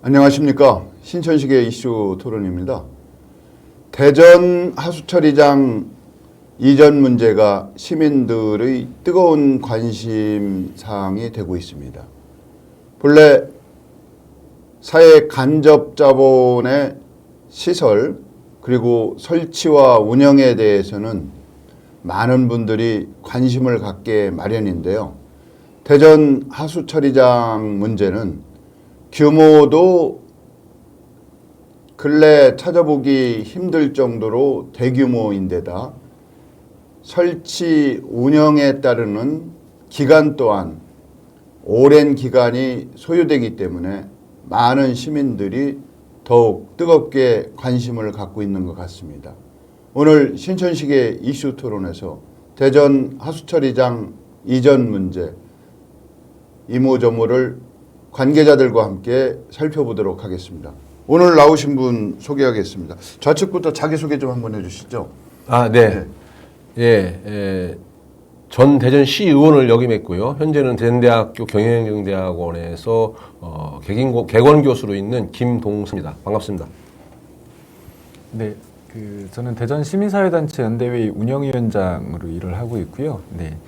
안녕하십니까. 신천식의 이슈 토론입니다. 대전 하수처리장 이전 문제가 시민들의 뜨거운 관심사항이 되고 있습니다. 본래 사회 간접 자본의 시설 그리고 설치와 운영에 대해서는 많은 분들이 관심을 갖게 마련인데요. 대전 하수처리장 문제는 규모도 근래 찾아보기 힘들 정도로 대규모인데다 설치 운영에 따르는 기간 또한 오랜 기간이 소요되기 때문에 많은 시민들이 더욱 뜨겁게 관심을 갖고 있는 것 같습니다. 오늘 신천식의 이슈 토론에서 대전 하수처리장 이전 문제 이모저모를 관계자들과 함께 살펴보도록 하겠습니다. 오늘 나오신 분 소개하겠습니다. 좌측부터 자기소개 좀 한번 해주시죠. 네. 전 대전시 의원을 역임했고요. 현재는 대전대학교 경영행정대학원에서 개건 교수로 있는 김동수입니다. 반갑습니다. 네, 저는 대전 시민사회단체 연대회 운영위원장으로 일을 하고 있고요. 네,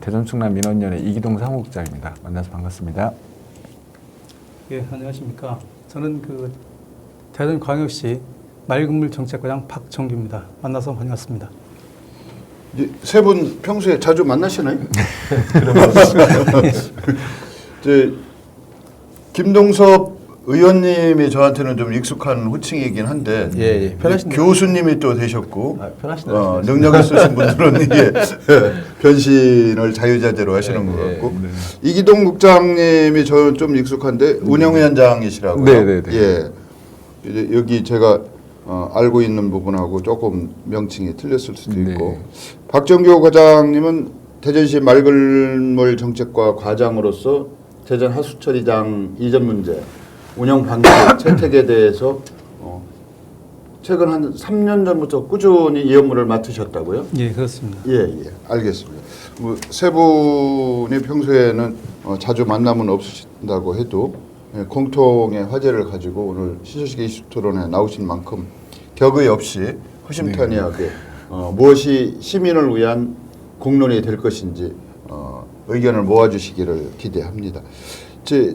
대전 충남 민원연의 이기동 사무국장입니다. 만나서 반갑습니다. 예, 안녕하십니까. 저는 대전광역시 맑은물 정책과장 박정규입니다. 만나서 반갑습니다. 세 분 평소에 자주 만나시나요? 김동섭 의원님이 저한테는 좀 익숙한 호칭이긴 한데 교수님이 또 되셨고 능력 있으신 분들은 변신을 자유자재로 하시는 것 같고 이기동 국장님이 저는 좀 익숙한데 운영위원장이시라고요. 예, 이제 여기 제가 알고 있는 부분하고 조금 명칭이 틀렸을 수도 있고 박정규 과장님은 대전시 맑은물 정책과 과장으로서 대전 하수처리장 이전 문제 운영 방식 채택에 대해서 최근 한 3년 전부터 꾸준히 이 업무를 맡으셨다고요? 예, 그렇습니다. 예, 알겠습니다. 세 분이 평소에는 자주 만남은 없으신다고 해도 공통의 화제를 가지고 오늘 신천식의 이슈 토론에 나오신 만큼 격의 없이 허심탄회하게 무엇이 시민을 위한 공론이 될 것인지 의견을 모아주시기를 기대합니다.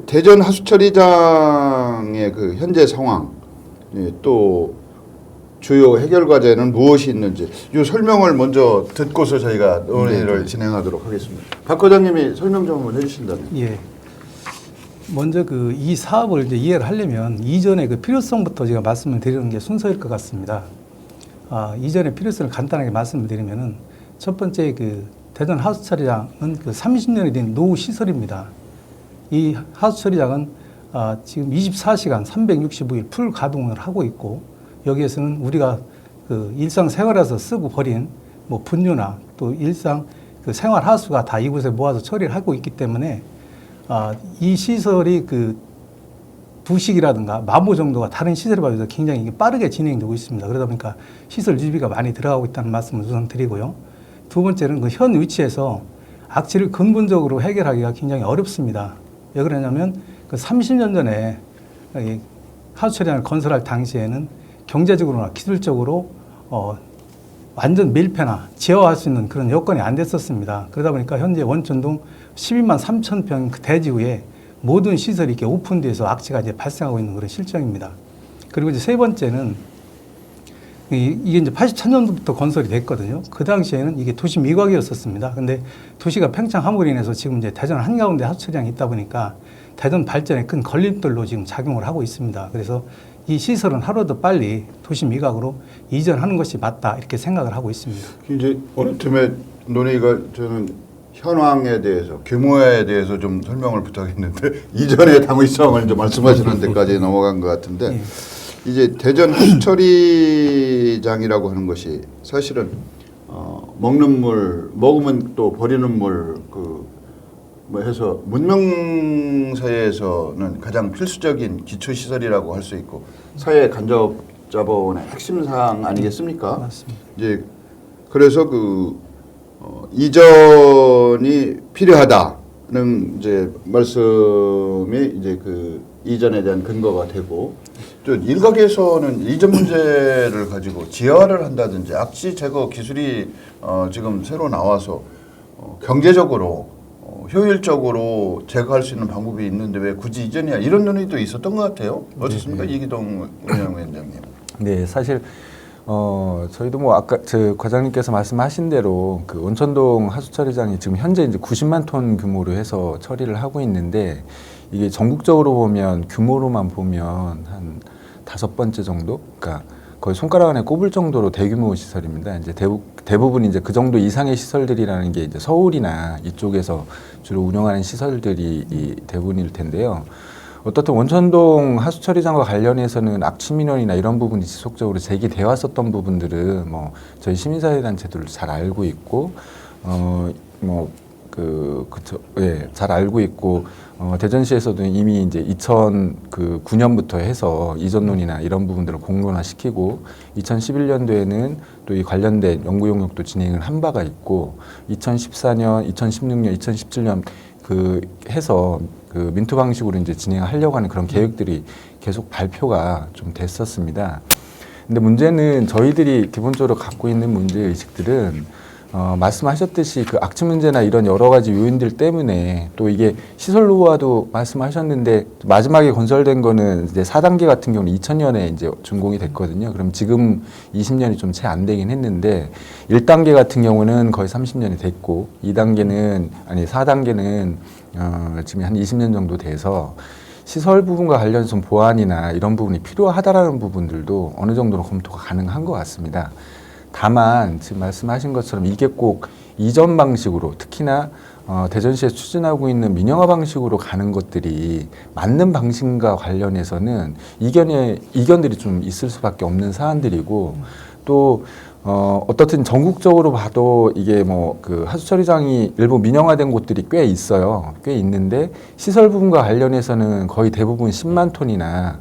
대전 하수처리장의 그 현재 상황 또 주요 해결 과제는 무엇이 있는지 이 설명을 먼저 듣고서 저희가 논의를 진행하도록 하겠습니다. 박 과장님이 설명 좀 한번 해주신다면. 예. 먼저 이 사업을 이제 이해를 하려면 이전의 필요성부터 제가 말씀을 드리는 게 순서일 것 같습니다. 이전의 필요성을 간단하게 말씀을 드리면은 첫 번째 대전 하수처리장은 30년이 된 노후 시설입니다. 이 하수처리장은 지금 24시간 365일 풀 가동을 하고 있고 여기에서는 우리가 일상생활에서 쓰고 버린 분유나 또 일상 생활 하수가 다 이곳에 모아서 처리를 하고 있기 때문에 이 시설이 부식이라든가 마모 정도가 다른 시설에 비해서 굉장히 빠르게 진행되고 있습니다. 그러다 보니까 시설 유지비가 많이 들어가고 있다는 말씀을 우선 드리고요. 두 번째는 현 위치에서 악취를 근본적으로 해결하기가 굉장히 어렵습니다. 왜 그러냐면 30년 전에 하수처리장을 건설할 당시에는 경제적으로나 기술적으로 완전 밀폐나 제어할 수 있는 그런 여건이 안 됐었습니다. 그러다 보니까 현재 원천동 12만 3천 평 대지구에 모든 시설이 이렇게 오픈돼서 악취가 이제 발생하고 있는 그런 실정입니다. 그리고 이제 세 번째는 이게 이제 83년도부터 건설이 됐거든요. 그 당시에는 이게 도시 미곽이었었습니다. 근데 도시가 팽창함으로 인해서 지금 이제 대전 한가운데 하수처리장이 있다 보니까 대전 발전에 큰 걸림돌로 지금 작용을 하고 있습니다. 그래서 이 시설은 하루도 빨리 도시 미곽으로 이전하는 것이 맞다 이렇게 생각을 하고 있습니다. 이제 어느 틈에 논의가 저는 현황에 대해서 규모에 대해서 좀 설명을 부탁했는데 이전의 당위성을 좀 말씀하시는 데까지 넘어간 것 같은데 이제 대전 하수처리장이라고 하는 것이 사실은 먹는 물 먹으면 또 버리는 물 해서 문명사회에서는 가장 필수적인 기초시설이라고 할 수 있고 사회 간접 자본의 핵심 사항 아니겠습니까? 맞습니다. 이제 그래서 이전이 필요하다 이제 말씀이 이제 그 이전에 대한 근거가 되고 또 일각에서는 이전 문제를 가지고 지하화를 한다든지 악취 제거 기술이 지금 새로 나와서 경제적으로 효율적으로 제거할 수 있는 방법이 있는데 왜 굳이 이전이야 이런 논의도 있었던 것 같아요. 어떻습니까, 이기동 운영위원장님? 네, 사실 저희도 뭐 아까 저 과장님께서 말씀하신 대로 그 온천동 하수 처리장이 지금 현재 이제 90만 톤 규모로 해서 처리를 하고 있는데 이게 전국적으로 보면 규모로만 보면 한 5번째 정도, 그러니까 거의 손가락 안에 꼽을 정도로 대규모 시설입니다. 이제 대부분 이제 그 정도 이상의 시설들이라는 게 이제 서울이나 이쪽에서 주로 운영하는 시설들이 이 대부분일 텐데요. 어떻든 온천동 하수처리장과 관련해서는 악취 민원이나 이런 부분이 지속적으로 제기되어 왔었던 부분들은 뭐 저희 시민사회단체들 잘 알고 있고 잘 알고 있고 대전시에서도 이미 이제 2009년부터 해서 이전론이나 이런 부분들을 공론화시키고 2011년도에는 또 이 관련된 연구 용역도 진행을 한 바가 있고 2014년, 2016년, 2017년 그 해서 그 민투 방식으로 이제 진행하려고 하는 그런 계획들이 계속 발표가 좀 됐었습니다. 근데 문제는 저희들이 기본적으로 갖고 있는 문제 의식들은 말씀하셨듯이 그 악취 문제나 이런 여러 가지 요인들 때문에 또 이게 시설 노후화도 말씀하셨는데 마지막에 건설된 거는 이제 4단계 같은 경우는 2000년에 이제 준공이 됐거든요. 그럼 지금 20년이 좀 채 안 되긴 했는데 1단계 같은 경우는 거의 30년이 됐고 4단계는 지금 한 20년 정도 돼서 시설 부분과 관련해서 좀 보완이나 이런 부분이 필요하다라는 부분들도 어느 정도로 검토가 가능한 것 같습니다. 다만 지금 말씀하신 것처럼 이게 꼭 이전 방식으로 특히나 대전시에서 추진하고 있는 민영화 방식으로 가는 것들이 맞는 방식과 관련해서는 이견들이 좀 있을 수밖에 없는 사안들이고 또 어떻든 전국적으로 봐도 이게 뭐 그 하수처리장이 일부 민영화된 곳들이 꽤 있어요. 꽤 있는데 시설 부분과 관련해서는 거의 대부분 10만 톤이나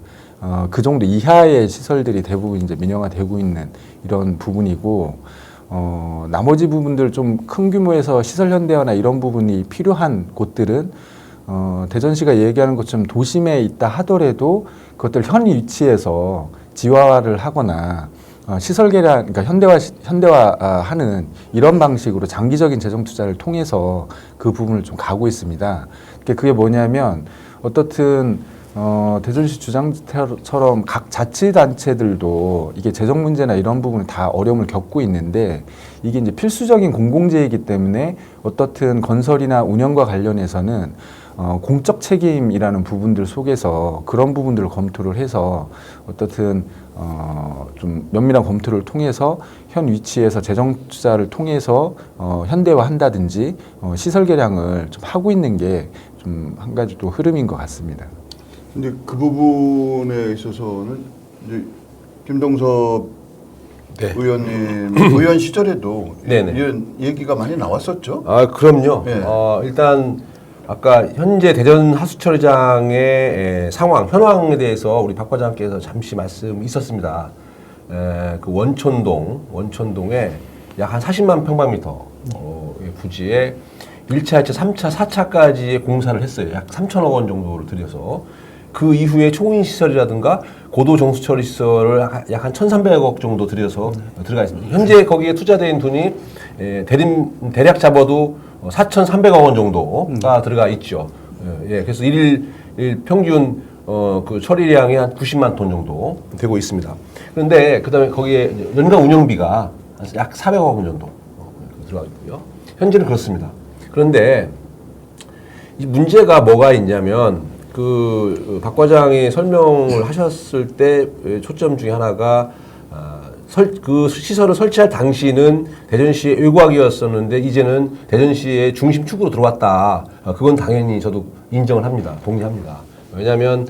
그 정도 이하의 시설들이 대부분 이제 민영화되고 있는 이런 부분이고, 나머지 부분들 좀 큰 규모에서 시설 현대화나 이런 부분이 필요한 곳들은, 대전시가 얘기하는 것처럼 도심에 있다 하더라도 그것들 현 위치에서 지화를 하거나, 시설 개량, 그러니까 현대화하는 이런 방식으로 장기적인 재정 투자를 통해서 그 부분을 좀 가고 있습니다. 그게 뭐냐면, 어떻든 대전시 주장처럼 각 자치단체들도 이게 재정 문제나 이런 부분을 다 어려움을 겪고 있는데 이게 이제 필수적인 공공재이기 때문에 어떻든 건설이나 운영과 관련해서는 공적 책임이라는 부분들 속에서 그런 부분들을 검토를 해서 어떻든 좀 면밀한 검토를 통해서 현 위치에서 재정 투자를 통해서 현대화한다든지 시설 개량을 좀 하고 있는 게 좀 한 가지 또 흐름인 것 같습니다. 근데 그 부분에 있어서는 이제 김동섭 의원님 의원 시절에도 이런 얘기가 많이 나왔었죠. 아, 그럼요. 네. 일단 아까 현재 대전 하수처리장의 상황, 현황에 대해서 우리 박 과장께서 잠시 말씀 있었습니다. 그 원촌동에 약 한 40만 평방미터 부지에 1차, 2차, 3차, 4차까지의 공사를 했어요. 약 3천억 원 정도를 들여서. 그 이후에 초인 시설이라든가 고도 정수 처리 시설을 약 한 1,300억 정도 들여서 들어가 있습니다. 현재 거기에 투자된 돈이 대략 잡아도 4,300억 원 정도가 들어가 있죠. 그래서 일일 평균 그 처리량이 한 90만 톤 정도 되고 있습니다. 그런데 그다음에 거기에 연간 운영비가 약 400억 원 정도 들어가 있고요. 현재는 그렇습니다. 그런데 이 문제가 뭐가 있냐면 박 과장이 설명을 하셨을 때 초점 중에 하나가 그 시설을 설치할 당시는 대전시의 외곽이었었는데 이제는 대전시의 중심축으로 들어왔다. 그건 당연히 저도 인정을 합니다. 동의합니다. 왜냐하면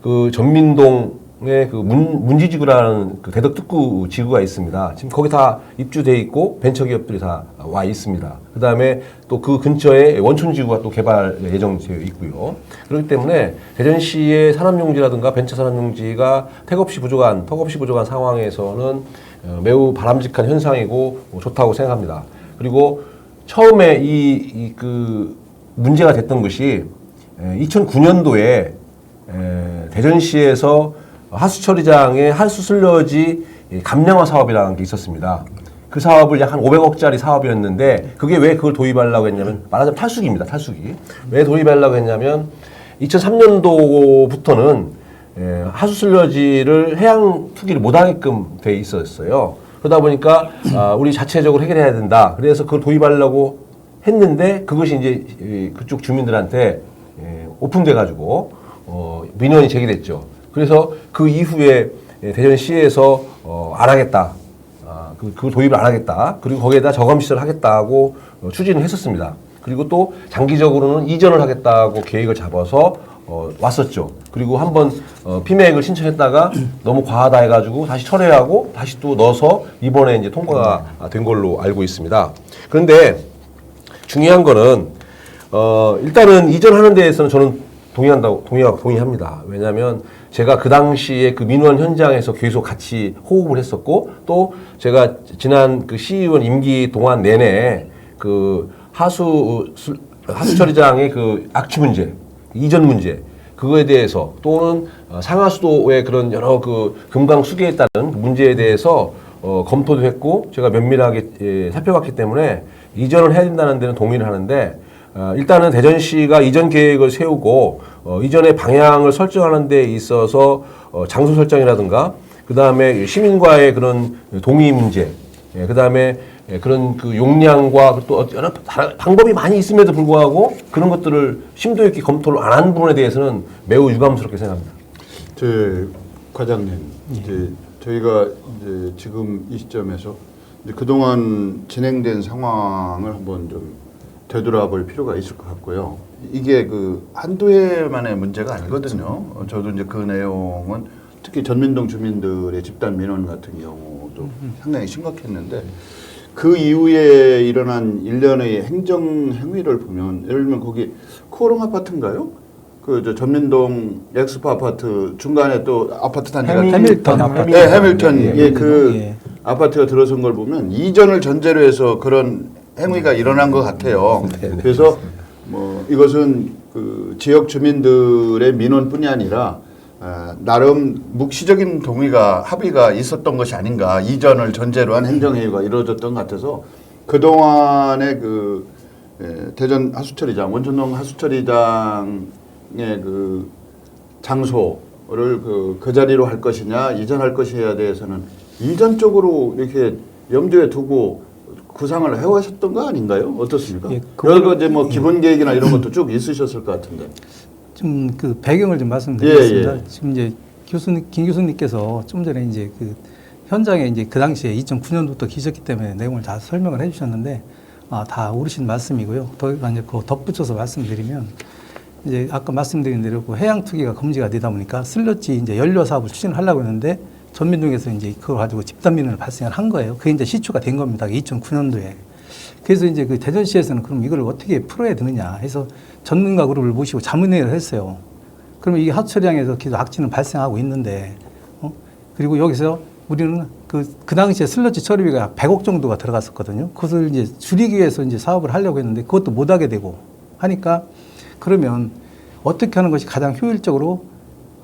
그 전민동에 그 문지지구라는 그 대덕특구 지구가 있습니다. 지금 거기 다 입주돼 있고 벤처기업들이 다 와 있습니다. 그 다음에 또 그 근처에 원촌지구가 또 개발 예정되어 있고요. 그렇기 때문에 대전시의 산업용지라든가 벤처 산업용지가 턱없이 부족한 상황에서는 매우 바람직한 현상이고 좋다고 생각합니다. 그리고 처음에 그 문제가 됐던 것이 2009년도에 대전시에서 하수처리장의 하수 슬러지 감량화 사업이라는 게 있었습니다. 그 사업을 약 한 500억짜리 사업이었는데 그게 왜 그걸 도입하려고 했냐면 말하자면 탈수기입니다. 탈수기. 왜 도입하려고 했냐면 2003년도부터는 하수 슬러지를 해양 투기를 못하게끔 돼 있었어요. 그러다 보니까 우리 자체적으로 해결해야 된다. 그래서 그걸 도입하려고 했는데 그것이 이제 그쪽 주민들한테 오픈돼 가지고 민원이 제기됐죠. 그래서 그 이후에 대전시에서 안 하겠다. 그 도입을 안 하겠다. 그리고 거기에다 저감시설을 하겠다고 추진을 했었습니다. 그리고 또 장기적으로는 이전을 하겠다고 계획을 잡아서 왔었죠. 그리고 한번 피매액을 신청했다가 너무 과하다 해가지고 다시 철회하고 다시 또 넣어서 이번에 이제 통과가 된 걸로 알고 있습니다. 그런데 중요한 거는 일단은 이전하는 데에서는 저는 동의합니다. 왜냐하면 제가 그 당시에 그 민원 현장에서 계속 같이 호흡을 했었고 또 제가 지난 그 시의원 임기 동안 내내 그 하수처리장의 그 악취 문제, 이전 문제 그거에 대해서 또는 상하수도의 그런 여러 그 금강 수계에 따른 문제에 대해서 검토도 했고 제가 면밀하게 살펴봤기 때문에 이전을 해야 된다는 데는 동의를 하는데 일단은 대전시가 이전 계획을 세우고 이전의 방향을 설정하는 데 있어서 장소 설정이라든가 그 다음에 시민과의 그런 동의 문제, 그 다음에 그런 그 용량과 또 여러 방법이 많이 있음에도 불구하고 그런 것들을 심도 있게 검토를 안 한 부분에 대해서는 매우 유감스럽게 생각합니다. 과장님, 이제 저희가 이제 지금 이 시점에서 이제 그동안 진행된 상황을 한번 좀 되돌아볼 필요가 있을 것 같고요. 이게 그 한두 해만의 문제가 아니거든요. 저도 이제 그 내용은 특히 전민동 주민들의 집단 민원 같은 경우도 상당히 심각했는데 그 이후에 일어난 일련의 행정 행위를 보면 예를 들면 거기 코오롱 아파트인가요? 그 저 전민동 엑스포 아파트 중간에 또 아파트 단지가 해밀턴 아파트. 네, 해밀턴 그 아파트가 들어선 걸 보면 이전을 전제로 해서 그런 행위가 일어난 것 같아요. 그래서 뭐 이것은 그 지역 주민들의 민원뿐이 아니라 나름 묵시적인 동의가 합의가 있었던 것이 아닌가. 이전을 전제로 한 행정회의가 이루어졌던 것 같아서 그동안의 그 대전 하수처리장, 원천동 하수처리장의 그 장소를 그 자리로 할 것이냐 이전할 것이냐에 대해서는 이전 쪽으로 이렇게 염두에 두고 구상을 해오셨던 거 아닌가요? 어떻습니까? 예, 여러 이제 뭐 기본 계획이나 이런 것도 쭉 있으셨을 것 같은데. 좀 그 배경을 좀 말씀드리겠습니다. 예. 지금 이제 김 교수님께서 좀 전에 이제 그 현장에 이제 그 당시에 2009년부터 계셨기 때문에 내용을 다 설명을 해주셨는데 다 옳으신 말씀이고요. 더 이제 그 덧붙여서 말씀드리면 이제 아까 말씀드린 대로 그 해양 투기가 금지가 되다 보니까 슬러지 이제 연료 사업을 추진하려고 했는데 전민동에서 이제 그걸 가지고 집단 민원을 발생을 한 거예요. 그게 이제 시초가 된 겁니다. 2009년도에. 그래서 이제 그 대전시에서는 그럼 이걸 어떻게 풀어야 되느냐 해서 전문가 그룹을 모시고 자문회의를 했어요. 그러면 이 하수처리장에서 계속 악취는 발생하고 있는데, 그리고 여기서 우리는 그 당시에 슬러지 처리비가 100억 정도가 들어갔었거든요. 그것을 이제 줄이기 위해서 이제 사업을 하려고 했는데 그것도 못 하게 되고 하니까 그러면 어떻게 하는 것이 가장 효율적으로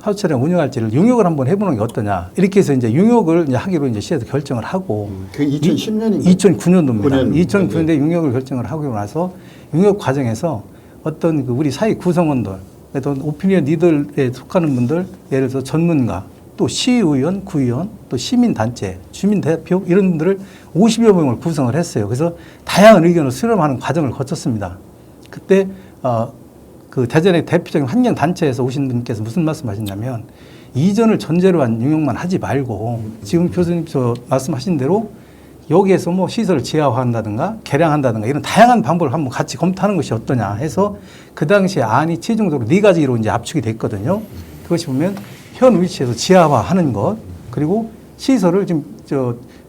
하수처리장 운영할지를 용역을 한번 해보는 게 어떠냐. 이렇게 해서 이제 용역을 이제 하기로 이제 시에서 결정을 하고. 그게 2010년인가요? 2009년도입니다. 2009년도에 용역을 결정을 하고 나서 용역 과정에서 어떤 그 우리 사회 구성원들, 어떤 오피니언 리더에 속하는 분들, 예를 들어서 전문가, 또 시의원, 구의원, 또 시민단체, 주민대표 이런 분들을 50여 명을 구성을 했어요. 그래서 다양한 의견을 수렴하는 과정을 거쳤습니다. 그때 그 대전의 대표적인 환경단체에서 오신 분께서 무슨 말씀하셨냐면 이전을 전제로 한 용역만 하지 말고 지금 교수님 말씀하신 대로 여기에서 뭐 시설을 지하화한다든가 개량한다든가 이런 다양한 방법을 한번 같이 검토하는 것이 어떠냐 해서 그 당시에 안이 최종적으로 4가지로 이제 압축이 됐거든요. 그것이 보면 현 위치에서 지하화하는 것, 그리고 시설을 지금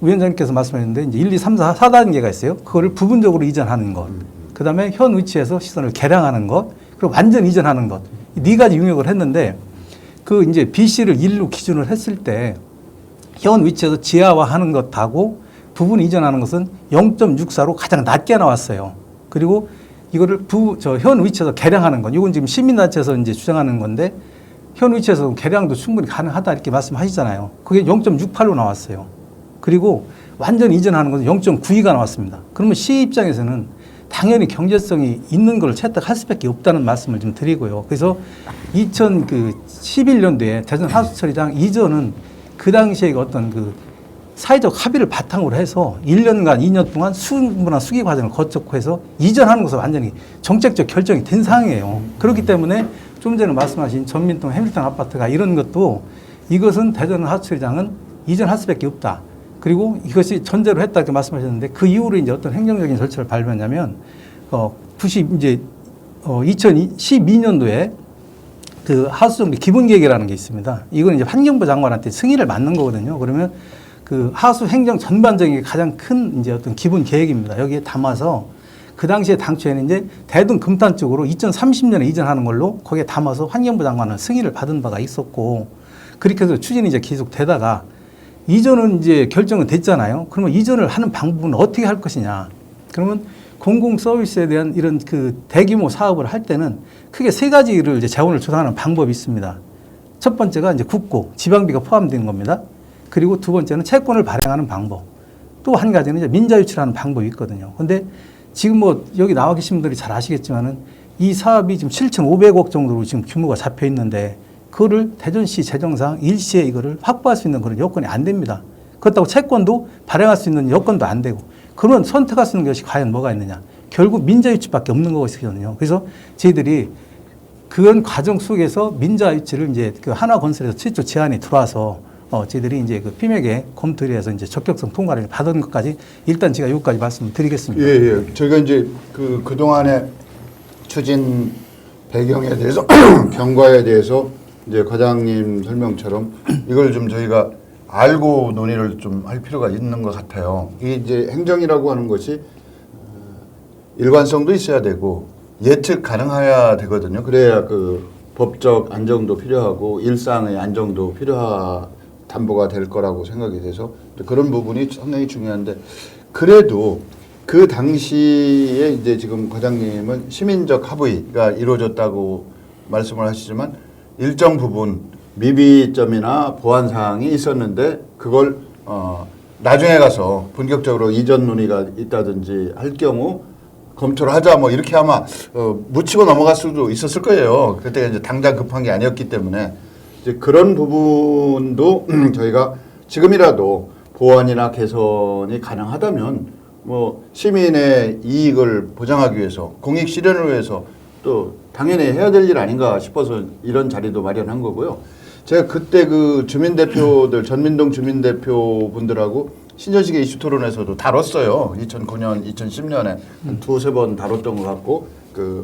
위원장님께서 말씀하셨는데 이제 1, 2, 3, 4단계가 있어요. 그거를 부분적으로 이전하는 것. 그 다음에 현 위치에서 시설을 개량하는 것, 그리고 완전 이전하는 것. 이 4가지 용역을 했는데 그 이제 BC를 1로 기준을 했을 때 현 위치에서 지하화하는 것하고 부분 이전하는 것은 0.64로 가장 낮게 나왔어요. 그리고 이거를 현 위치에서 개량하는 건 이건 지금 시민단체에서 이제 주장하는 건데 현 위치에서 개량도 충분히 가능하다 이렇게 말씀하시잖아요. 그게 0.68로 나왔어요. 그리고 완전 이전하는 것은 0.92가 나왔습니다. 그러면 시 입장에서는 당연히 경제성이 있는 걸 채택할 수밖에 없다는 말씀을 좀 드리고요. 그래서 2011년도에 대전 하수처리장 이전은 그 당시에 어떤 그 사회적 합의를 바탕으로 해서 1년간 2년 동안 충분한 수기 과정을 거쳤고 해서 이전하는 것은 완전히 정책적 결정이 된 상황이에요. 그렇기 때문에 좀 전에 말씀하신 전민동 해밀턴 아파트가 이런 것도 이것은 대전 하수처리장은 이전할 수밖에 없다. 그리고 이것이 전제로 했다 이렇게 말씀하셨는데 그 이후로 이제 어떤 행정적인 절차를 밟았냐면 2012년도에 그 하수정비 기본계획이라는 게 있습니다. 이건 이제 환경부 장관한테 승인을 받는 거거든요. 그러면 그 하수 행정 전반적인 게 가장 큰 이제 어떤 기본 계획입니다. 여기에 담아서 그 당시에 당초에는 이제 대동 금탄 쪽으로 2030년에 이전하는 걸로 거기에 담아서 환경부 장관은 승인을 받은 바가 있었고 그렇게 해서 추진이 이제 계속 되다가 이전은 이제 결정은 됐잖아요. 그러면 이전을 하는 방법은 어떻게 할 것이냐. 그러면 공공 서비스에 대한 이런 그 대규모 사업을 할 때는 크게 세 가지를 이제 재원을 조성하는 방법이 있습니다. 첫 번째가 이제 국고, 지방비가 포함되는 겁니다. 그리고 두 번째는 채권을 발행하는 방법. 또 한 가지는 이제 민자 유치하는 방법이 있거든요. 근데 지금 뭐 여기 나와 계신 분들이 잘 아시겠지만은 이 사업이 지금 7,500억 정도로 지금 규모가 잡혀 있는데 그거를 대전시 재정상 일시에 이거를 확보할 수 있는 그런 여건이 안 됩니다. 그렇다고 채권도 발행할 수 있는 여건도 안 되고 그러면 선택할 수 있는 것이 과연 뭐가 있느냐. 결국 민자 유치밖에 없는 것이거든요. 그래서 저희들이 그런 과정 속에서 민자 유치를 이제 그 한화건설에서 최초 제안이 들어와서 저희들이 이제 그 피맥에 검토를 해서 이제 적격성 통과를 받은 것까지 일단 제가 여기까지 말씀드리겠습니다. 예. 저희가 이제 그동안의 추진 배경에 대해서 경과에 대해서 이제 과장님 설명처럼 이걸 좀 저희가 알고 논의를 좀 할 필요가 있는 것 같아요. 이게 이제 행정이라고 하는 것이 일관성도 있어야 되고 예측 가능해야 되거든요. 그래야 그 법적 안정도 필요하고 일상의 안정도 담보가 될 거라고 생각이 돼서 그런 부분이 상당히 중요한데 그래도 그 당시에 이제 지금 과장님은 시민적 합의가 이루어졌다고 말씀을 하시지만 일정 부분 미비점이나 보완 사항이 있었는데 그걸 나중에 가서 본격적으로 이전 논의가 있다든지 할 경우 검토를 하자 뭐 이렇게 아마 묻히고 넘어갈 수도 있었을 거예요. 그때가 이제 당장 급한 게 아니었기 때문에 이제 그런 부분도 저희가 지금이라도 보완이나 개선이 가능하다면 뭐 시민의 이익을 보장하기 위해서 공익 실현을 위해서 또 당연히 해야 될 일 아닌가 싶어서 이런 자리도 마련한 거고요. 제가 그때 그 주민대표들 전민동 주민대표분들하고 신전시계 이슈 토론에서도 다뤘어요. 2009년, 2010년에 두세 번 다뤘던 것 같고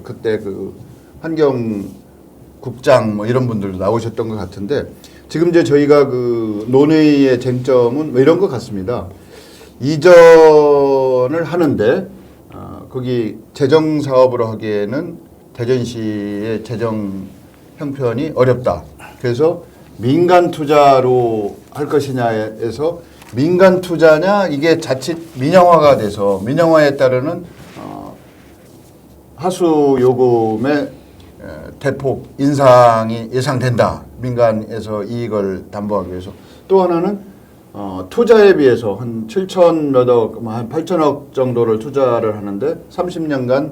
그때 그 환경국장 뭐 이런 분들도 나오셨던 것 같은데 지금 이제 저희가 그 논의의 쟁점은 뭐 이런 것 같습니다. 이전을 하는데 거기 재정 사업으로 하기에는 대전시의 재정 형편이 어렵다. 그래서 민간 투자로 할 것이냐에서 민간 투자냐 이게 자칫 민영화가 돼서 민영화에 따르는 하수 요금의 대폭 인상이 예상된다. 민간에서 이익을 담보하기 위해서. 또 하나는 투자에 비해서 한 7천몇억, 한 8천억 정도를 투자를 하는데 30년간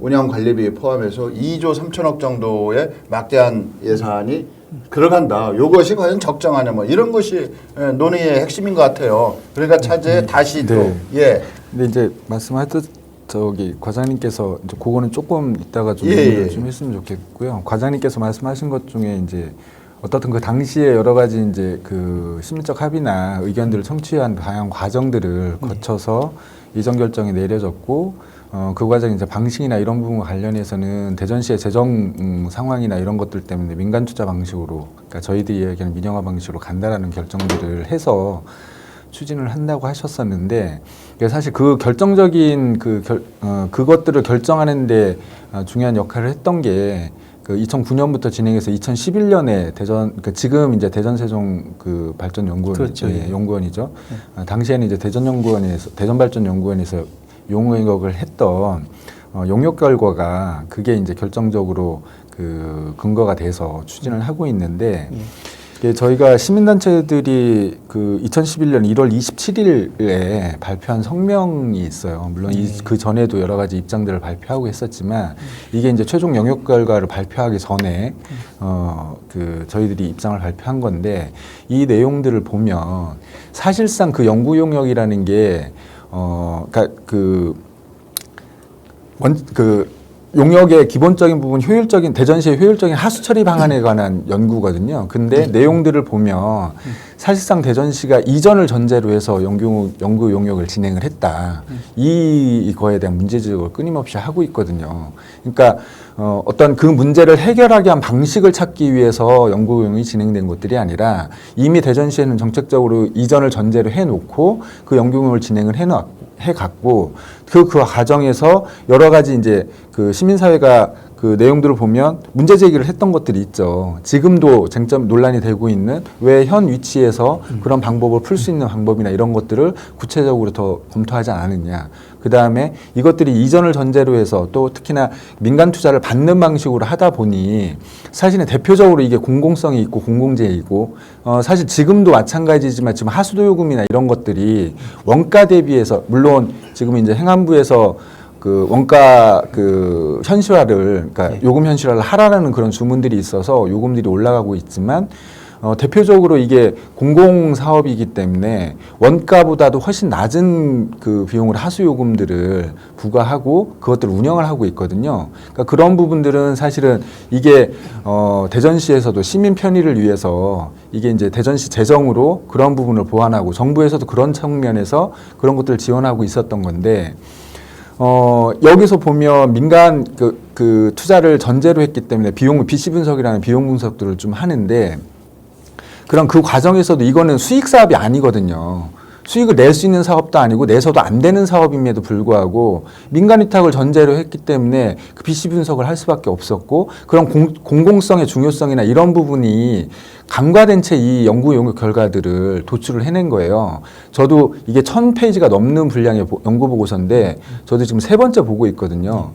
운영 관리비 포함해서 2조 3천억 정도의 막대한 예산이 들어간다. 이것이 과연 적정하냐 뭐 이런 것이 논의의 핵심인 것 같아요. 그러니까 차제에 다시 또 예. 근데 이제 말씀하셨듯 저기 과장님께서 이제 그거는 조금 이따가 좀 좀 했으면 좋겠고요. 과장님께서 말씀하신 것 중에 이제 어떻든 그 당시에 여러 가지 이제 그 심리적 합의나 의견들을 청취한 다양한 과정들을 거쳐서 이전 결정이 내려졌고 그 과정 이제 방식이나 이런 부분과 관련해서는 대전시의 재정 상황이나 이런 것들 때문에 민간 투자 방식으로 그러니까 저희들이 얘기하는 민영화 방식으로 간다라는 결정들을 해서 추진을 한다고 하셨었는데 사실 그 결정적인 그것들을 결정하는데 중요한 역할을 했던 게 그 2009년부터 진행해서 2011년에 대전 지금 이제 대전세종 그 발전연구원 그렇죠. 연구원이죠. 당시에는 이제 대전발전연구원에서 용역을 했던 용역 결과가 그게 이제 결정적으로 그 근거가 돼서 추진을 하고 있는데 이게 저희가 시민단체들이 그 2011년 1월 27일에 발표한 성명이 있어요. 물론 그 전에도 여러 가지 입장들을 발표하고 했었지만 이게 이제 최종 영역 결과를 발표하기 전에 그 저희들이 입장을 발표한 건데 이 내용들을 보면 사실상 그 연구 용역이라는 게 그러니까 용역의 기본적인 부분 효율적인 대전시의 효율적인 하수 처리 방안에 관한 연구거든요. 근데 내용들을 보면 사실상 대전시가 이전을 전제로 해서 연구 용역을 진행을 했다. 이거에 대한 문제 지적을 끊임없이 하고 있거든요. 그러니까 어떤 그 문제를 해결하게 한 방식을 찾기 위해서 연구 용역이 진행된 것들이 아니라 이미 대전시에는 정책적으로 이전을 전제로 해놓고 그 연구 용역을 진행을 해갔고 그 과정에서 여러 가지 이제 그 시민사회가 그 내용들을 보면 문제 제기를 했던 것들이 있죠. 지금도 쟁점 논란이 되고 있는 왜 현 위치에서 그런 방법을 풀 수 있는 방법이나 이런 것들을 구체적으로 더 검토하지 않았느냐. 그 다음에 이것들이 이전을 전제로 해서 또 특히나 민간 투자를 받는 방식으로 하다 보니 사실은 대표적으로 이게 공공성이 있고 공공재이고 사실 지금도 마찬가지지만 지금 하수도 요금이나 이런 것들이 원가 대비해서 물론 지금 이제 행안부에서 그 원가 그 현실화를 그러니까 요금 현실화를 하라는 그런 주문들이 있어서 요금들이 올라가고 있지만 대표적으로 이게 공공사업이기 때문에 원가보다도 훨씬 낮은 그 비용으로 하수요금들을 부과하고 그것들을 운영을 하고 있거든요. 그러니까 그런 부분들은 사실은 이게 대전시에서도 시민 편의를 위해서 이게 이제 대전시 재정으로 그런 부분을 보완하고 정부에서도 그런 측면에서 그런 것들을 지원하고 있었던 건데 여기서 보면 민간 그 투자를 전제로 했기 때문에 BC 분석이라는 비용 분석들을 좀 하는데 그럼 그 과정에서도 이거는 수익 사업이 아니거든요. 수익을 낼 수 있는 사업도 아니고 내서도 안 되는 사업임에도 불구하고 민간 위탁을 전제로 했기 때문에 그 BC 분석을 할 수밖에 없었고 그런 공공성의 중요성이나 이런 부분이 간과된 채 이 연구 용역 결과들을 도출을 해낸 거예요. 저도 이게 1000페이지가 넘는 분량의 연구 보고서인데 저도 지금 3번째 보고 있거든요.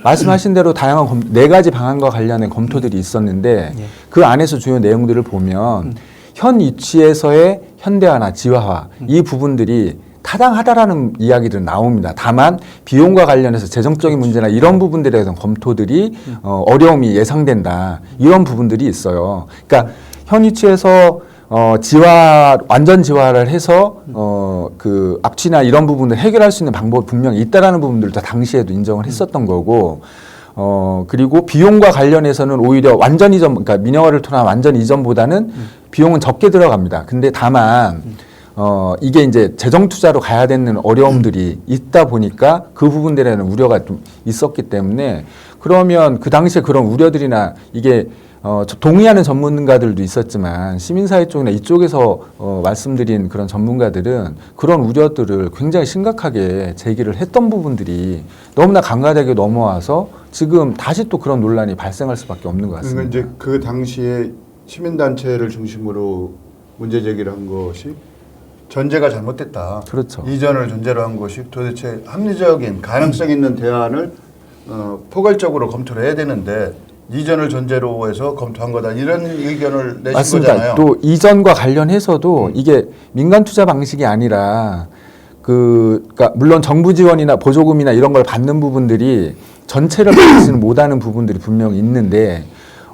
말씀하신 대로 다양한 4가지 방안과 관련된 검토들이 있었는데 그 안에서 주요 내용들을 보면 현 위치에서의 현대화나 지화화 이 부분들이 타당하다라는 이야기들은 나옵니다. 다만 비용과 관련해서 재정적인 문제나 이런 부분들에 대한 검토들이 어려움이 예상된다. 이런 부분들이 있어요. 그러니까 현 위치에서 완전 지화를 해서 그 악취나 이런 부분을 해결할 수 있는 방법이 분명히 있다라는 부분들도 당시에도 인정을 했었던 거고 그리고 비용과 관련해서는 오히려 완전 이전, 그러니까 민영화를 통한 완전 이전보다는 비용은 적게 들어갑니다. 근데 다만 이게 이제 재정 투자로 가야 되는 어려움들이 있다 보니까 그 부분들에 대한 우려가 좀 있었기 때문에 그러면 그 당시에 그런 우려들이나 이게 동의하는 전문가들도 있었지만 시민사회 쪽이나 이쪽에서 말씀드린 그런 전문가들은 그런 우려들을 굉장히 심각하게 제기를 했던 부분들이 너무나 강화되게 넘어와서 지금 다시 또 그런 논란이 발생할 수밖에 없는 것 같습니다. 그러니까 이제 그 당시에 시민단체를 중심으로 문제 제기를 한 것이 전제가 잘못됐다. 그렇죠. 이전을 전제로 한 것이 도대체 합리적인 가능성 있는 대안을 포괄적으로 검토를 해야 되는데 이전을 전제로 해서 검토한 거다 이런 의견을 내신 맞습니다. 거잖아요. 또 이전과 관련해서도 이게 민간 투자 방식이 아니라 그러니까 물론 정부 지원이나 보조금이나 이런 걸 받는 부분들이 전체를 받지는 못하는 부분들이 분명히 있는데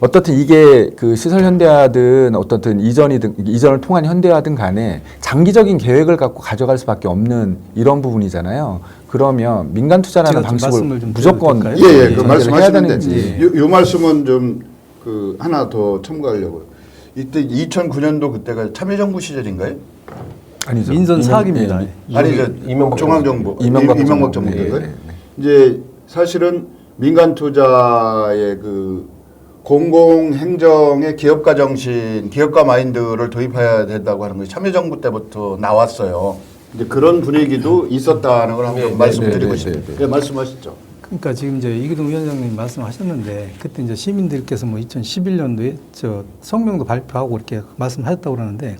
어떻든 이게 그 시설 현대화든 어떻든 이전을 통한 현대화든 간에 장기적인 계획을 갖고 가져갈 수밖에 없는 이런 부분이잖아요. 그러면 민간 투자라는 방식을 무조건 그 말씀하시는데 요 말씀은 좀 그 하나 더 첨가하려고요. 이때 2009년도 그때가 참여정부 시절인가요? 아니죠. 민선 사학입니다. 아니죠. 중앙정부 이명박 정부 때인가요? 이제 사실은 민간 투자의 그 공공행정의 기업가 정신, 기업가 마인드를 도입해야 된다고 하는 것이 참여정부 때부터 나왔어요. 이제 그런 분위기도 있었다는 걸 한번 말씀드리고 싶습니다. 네, 말씀하시죠. 그러니까 지금 이제 이기동 위원장님 말씀하셨는데 그때 이제 시민들께서 뭐 2011년도에 저 성명도 발표하고 이렇게 말씀하셨다고 그러는데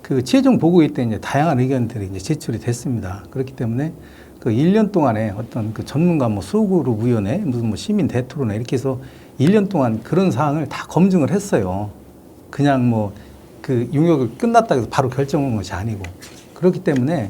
그 최종 보고회 때 이제 다양한 의견들이 이제 제출이 됐습니다. 그렇기 때문에 그 1년 동안에 어떤 그 전문가 뭐 소그룹 위원회 무슨 뭐 시민 대토론회 이렇게 해서 1년 동안 그런 사항을 다 검증을 했어요. 그냥 뭐 그 용역을 끝났다 해서 바로 결정한 것이 아니고 그렇기 때문에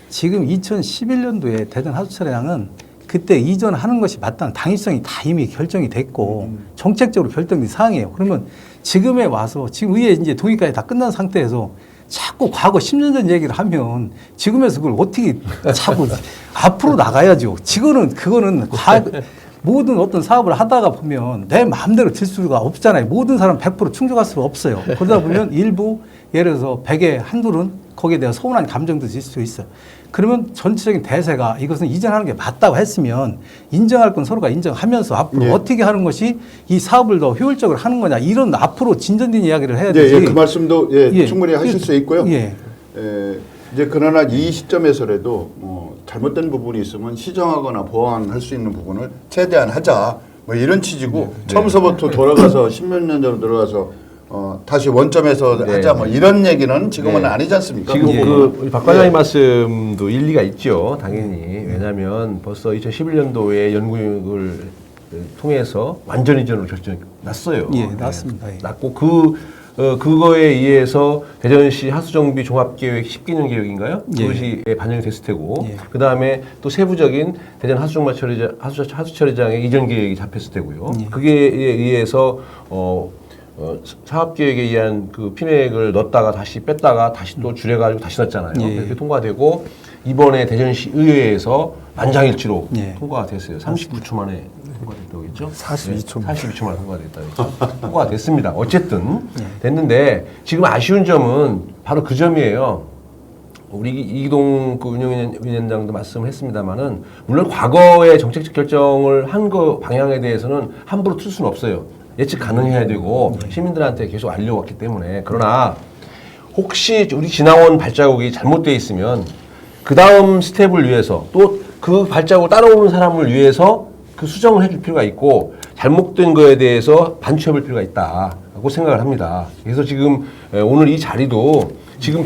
지금 2011년도에 대전 하수처리장은 그때 이전하는 것이 마땅한 당위성이 다 이미 결정이 됐고 정책적으로 결정된 사항이에요. 그러면 지금에 와서 지금 의회 이제 동의까지 다 끝난 상태에서 자꾸 과거 10년 전 얘기를 하면 지금에서 그걸 어떻게 자꾸 앞으로 나가야죠. 그거는 모든 어떤 사업을 하다가 보면 내 마음대로 될 수가 없잖아요. 모든 사람 100% 충족할 수가 없어요. 그러다 보면 일부 예를 들어서 100에 한둘은 거기에 대한 서운한 감정도 있을 수 있어요. 그러면 전체적인 대세가 이것은 이전하는 게 맞다고 했으면 인정할 건 서로가 인정하면서 앞으로 어떻게 하는 것이 이 사업을 더 효율적으로 하는 거냐 이런 앞으로 진전된 이야기를 해야 되지. 그 말씀도 충분히 하실 수 있고요. 이제 그러나 이 시점에서라도 잘못된 부분이 있으면 시정하거나 보완할 수 있는 부분을 최대한 하자. 뭐 이런 취지고 처음서부터 돌아가서 10몇 년 전으로 돌아가서 다시 원점에서 하자 뭐 이런 얘기는 지금은 아니지 않습니까? 지금 우리 박 과장님 말씀도 일리가 있죠. 당연히. 왜냐하면 벌써 2011년도에 연구를 통해서 완전 이전으로 결정이 났어요. 났습니다. 났고 그거에 의해서 대전시 하수정비 종합계획 10기년 계획인가요? 그것이 반영이 됐을 테고 그 다음에 또 세부적인 대전 하수처리장의 이전 계획이 잡혔을 테고요. 그게 의해서 사업계획에 의한 그 피맥을 넣었다가 다시 뺐다가 다시 또 줄여가지고 다시 넣었잖아요. 그렇게 통과되고 이번에 대전시 의회에서 만장일치로 통과가 됐어요. 39초 만에 통과됐다고 했죠? 42초. 42초 만에 통과됐다고 했죠? 통과가 됐습니다. 어쨌든 됐는데 지금 아쉬운 점은 바로 그 점이에요. 우리 이기동 그 운영위원장도 말씀을 했습니다만은 물론 과거에 정책적 결정을 한 거 방향에 대해서는 함부로 틀 수는 없어요. 예측 가능해야 되고 시민들한테 계속 알려왔기 때문에 그러나 혹시 우리 지나온 발자국이 잘못되어 있으면 그 다음 스텝을 위해서 또 그 발자국을 따라오는 사람을 위해서 그 수정을 해줄 필요가 있고 잘못된 거에 대해서 반추해볼 필요가 있다고 생각을 합니다. 그래서 지금 오늘 이 자리도 지금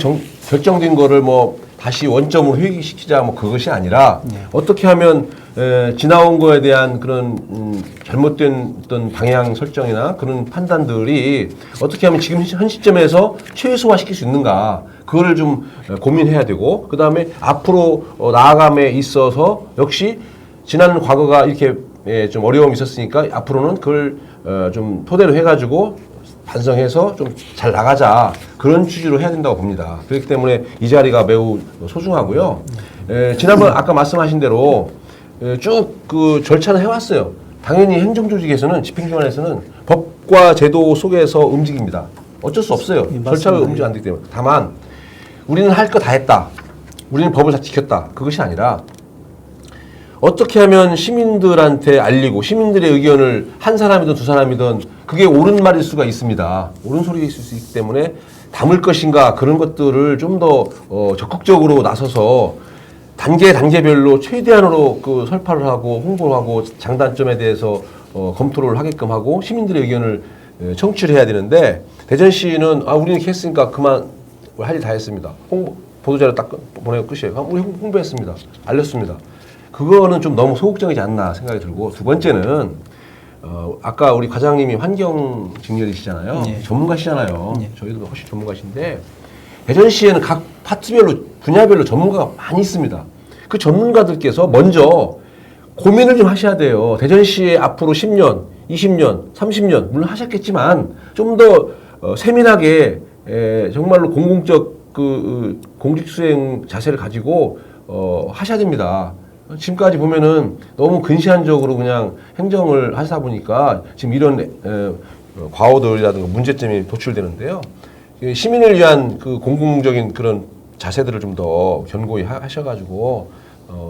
결정된 거를 뭐 다시 원점으로 회귀시키자 뭐 그것이 아니라 어떻게 하면 지나온 거에 대한 그런 잘못된 어떤 방향 설정이나 그런 판단들이 어떻게 하면 지금 현 시점에서 최소화시킬 수 있는가 그거를 좀 고민해야 되고 그 다음에 앞으로 나아감에 있어서 역시 지난 과거가 이렇게 좀 어려움이 있었으니까 앞으로는 그걸 좀 토대로 해가지고 반성해서 좀 잘 나가자 그런 취지로 해야 된다고 봅니다. 그렇기 때문에 이 자리가 매우 소중하고요. 지난번 아까 말씀하신 대로 쭉 그 절차는 해왔어요. 당연히 행정조직에서는 집행기관에서는 법과 제도 속에서 움직입니다. 어쩔 수 없어요. 절차가 움직이 안 되기 때문에. 다만 우리는 할 거 다 했다. 우리는 법을 다 지켰다. 그것이 아니라 어떻게 하면 시민들한테 알리고 시민들의 의견을 한 사람이든 두 사람이든 그게 옳은 말일 수가 있습니다. 옳은 소리가 있을 수 있기 때문에 담을 것인가 그런 것들을 좀 더 적극적으로 나서서 단계별로 최대한으로 그 설파를 하고 홍보를 하고 장단점에 대해서 검토를 하게끔 하고 시민들의 의견을 청취를 해야 되는데 대전시는 우리는 이렇게 했으니까 그만 할 일 다 했습니다. 보도자료 딱 보내고 끝이에요. 우리 홍보했습니다. 알렸습니다. 그거는 좀 너무 소극적이지 않나 생각이 들고 두 번째는 아까 우리 과장님이 환경 직렬이시잖아요. 전문가시잖아요. 저희도 훨씬 전문가신데 대전시에는 각 파트별로 분야별로 전문가가 많이 있습니다. 그 전문가들께서 먼저 고민을 좀 하셔야 돼요. 대전시에 앞으로 10년, 20년, 30년 물론 하셨겠지만 좀 더 세밀하게 정말로 공공적 그 공직 수행 자세를 가지고 하셔야 됩니다. 지금까지 보면은 너무 근시안적으로 그냥 행정을 하다 보니까 지금 이런 과오들이라든가 문제점이 도출되는데요. 시민을 위한 그 공공적인 그런 자세들을 좀 더 견고히 하셔가지고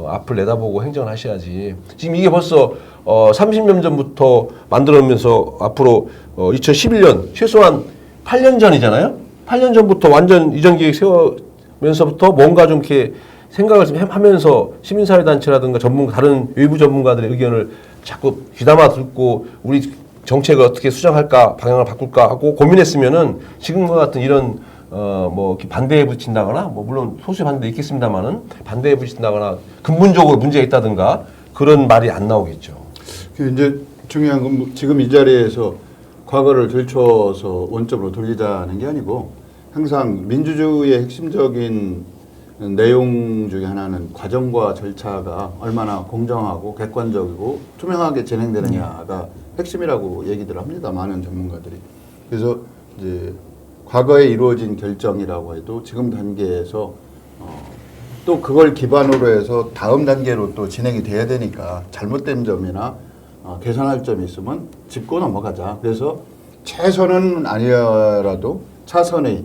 앞을 내다보고 행정을 하셔야지. 지금 이게 벌써 30년 전부터 만들어면서 앞으로 2011년 최소한 8년 전이잖아요. 8년 전부터 완전 이전 계획 세우면서부터 뭔가 좀 이렇게 생각을 좀 하면서 시민사회단체라든가 다른 외부 전문가들의 의견을 자꾸 귀담아 듣고 우리 정책을 어떻게 수정할까 방향을 바꿀까 하고 고민했으면은 지금과 같은 이런 뭐 이렇게 반대에 부딪힌다거나 뭐 물론 소수의 반대 있겠습니다만은 반대에 부딪힌다거나 근본적으로 문제가 있다든가 그런 말이 안 나오겠죠. 이제 중요한 건 지금 이 자리에서 과거를 들춰서 원점으로 돌리자는 게 아니고 항상 민주주의의 핵심적인 내용 중에 하나는 과정과 절차가 얼마나 공정하고 객관적이고 투명하게 진행되느냐가 핵심이라고 얘기들 합니다. 많은 전문가들이. 그래서 이제 과거에 이루어진 결정이라고 해도 지금 단계에서 또 그걸 기반으로 해서 다음 단계로 또 진행이 돼야 되니까 잘못된 점이나 개선할 점이 있으면 짚고 넘어가자. 그래서 최선은 아니라도 차선의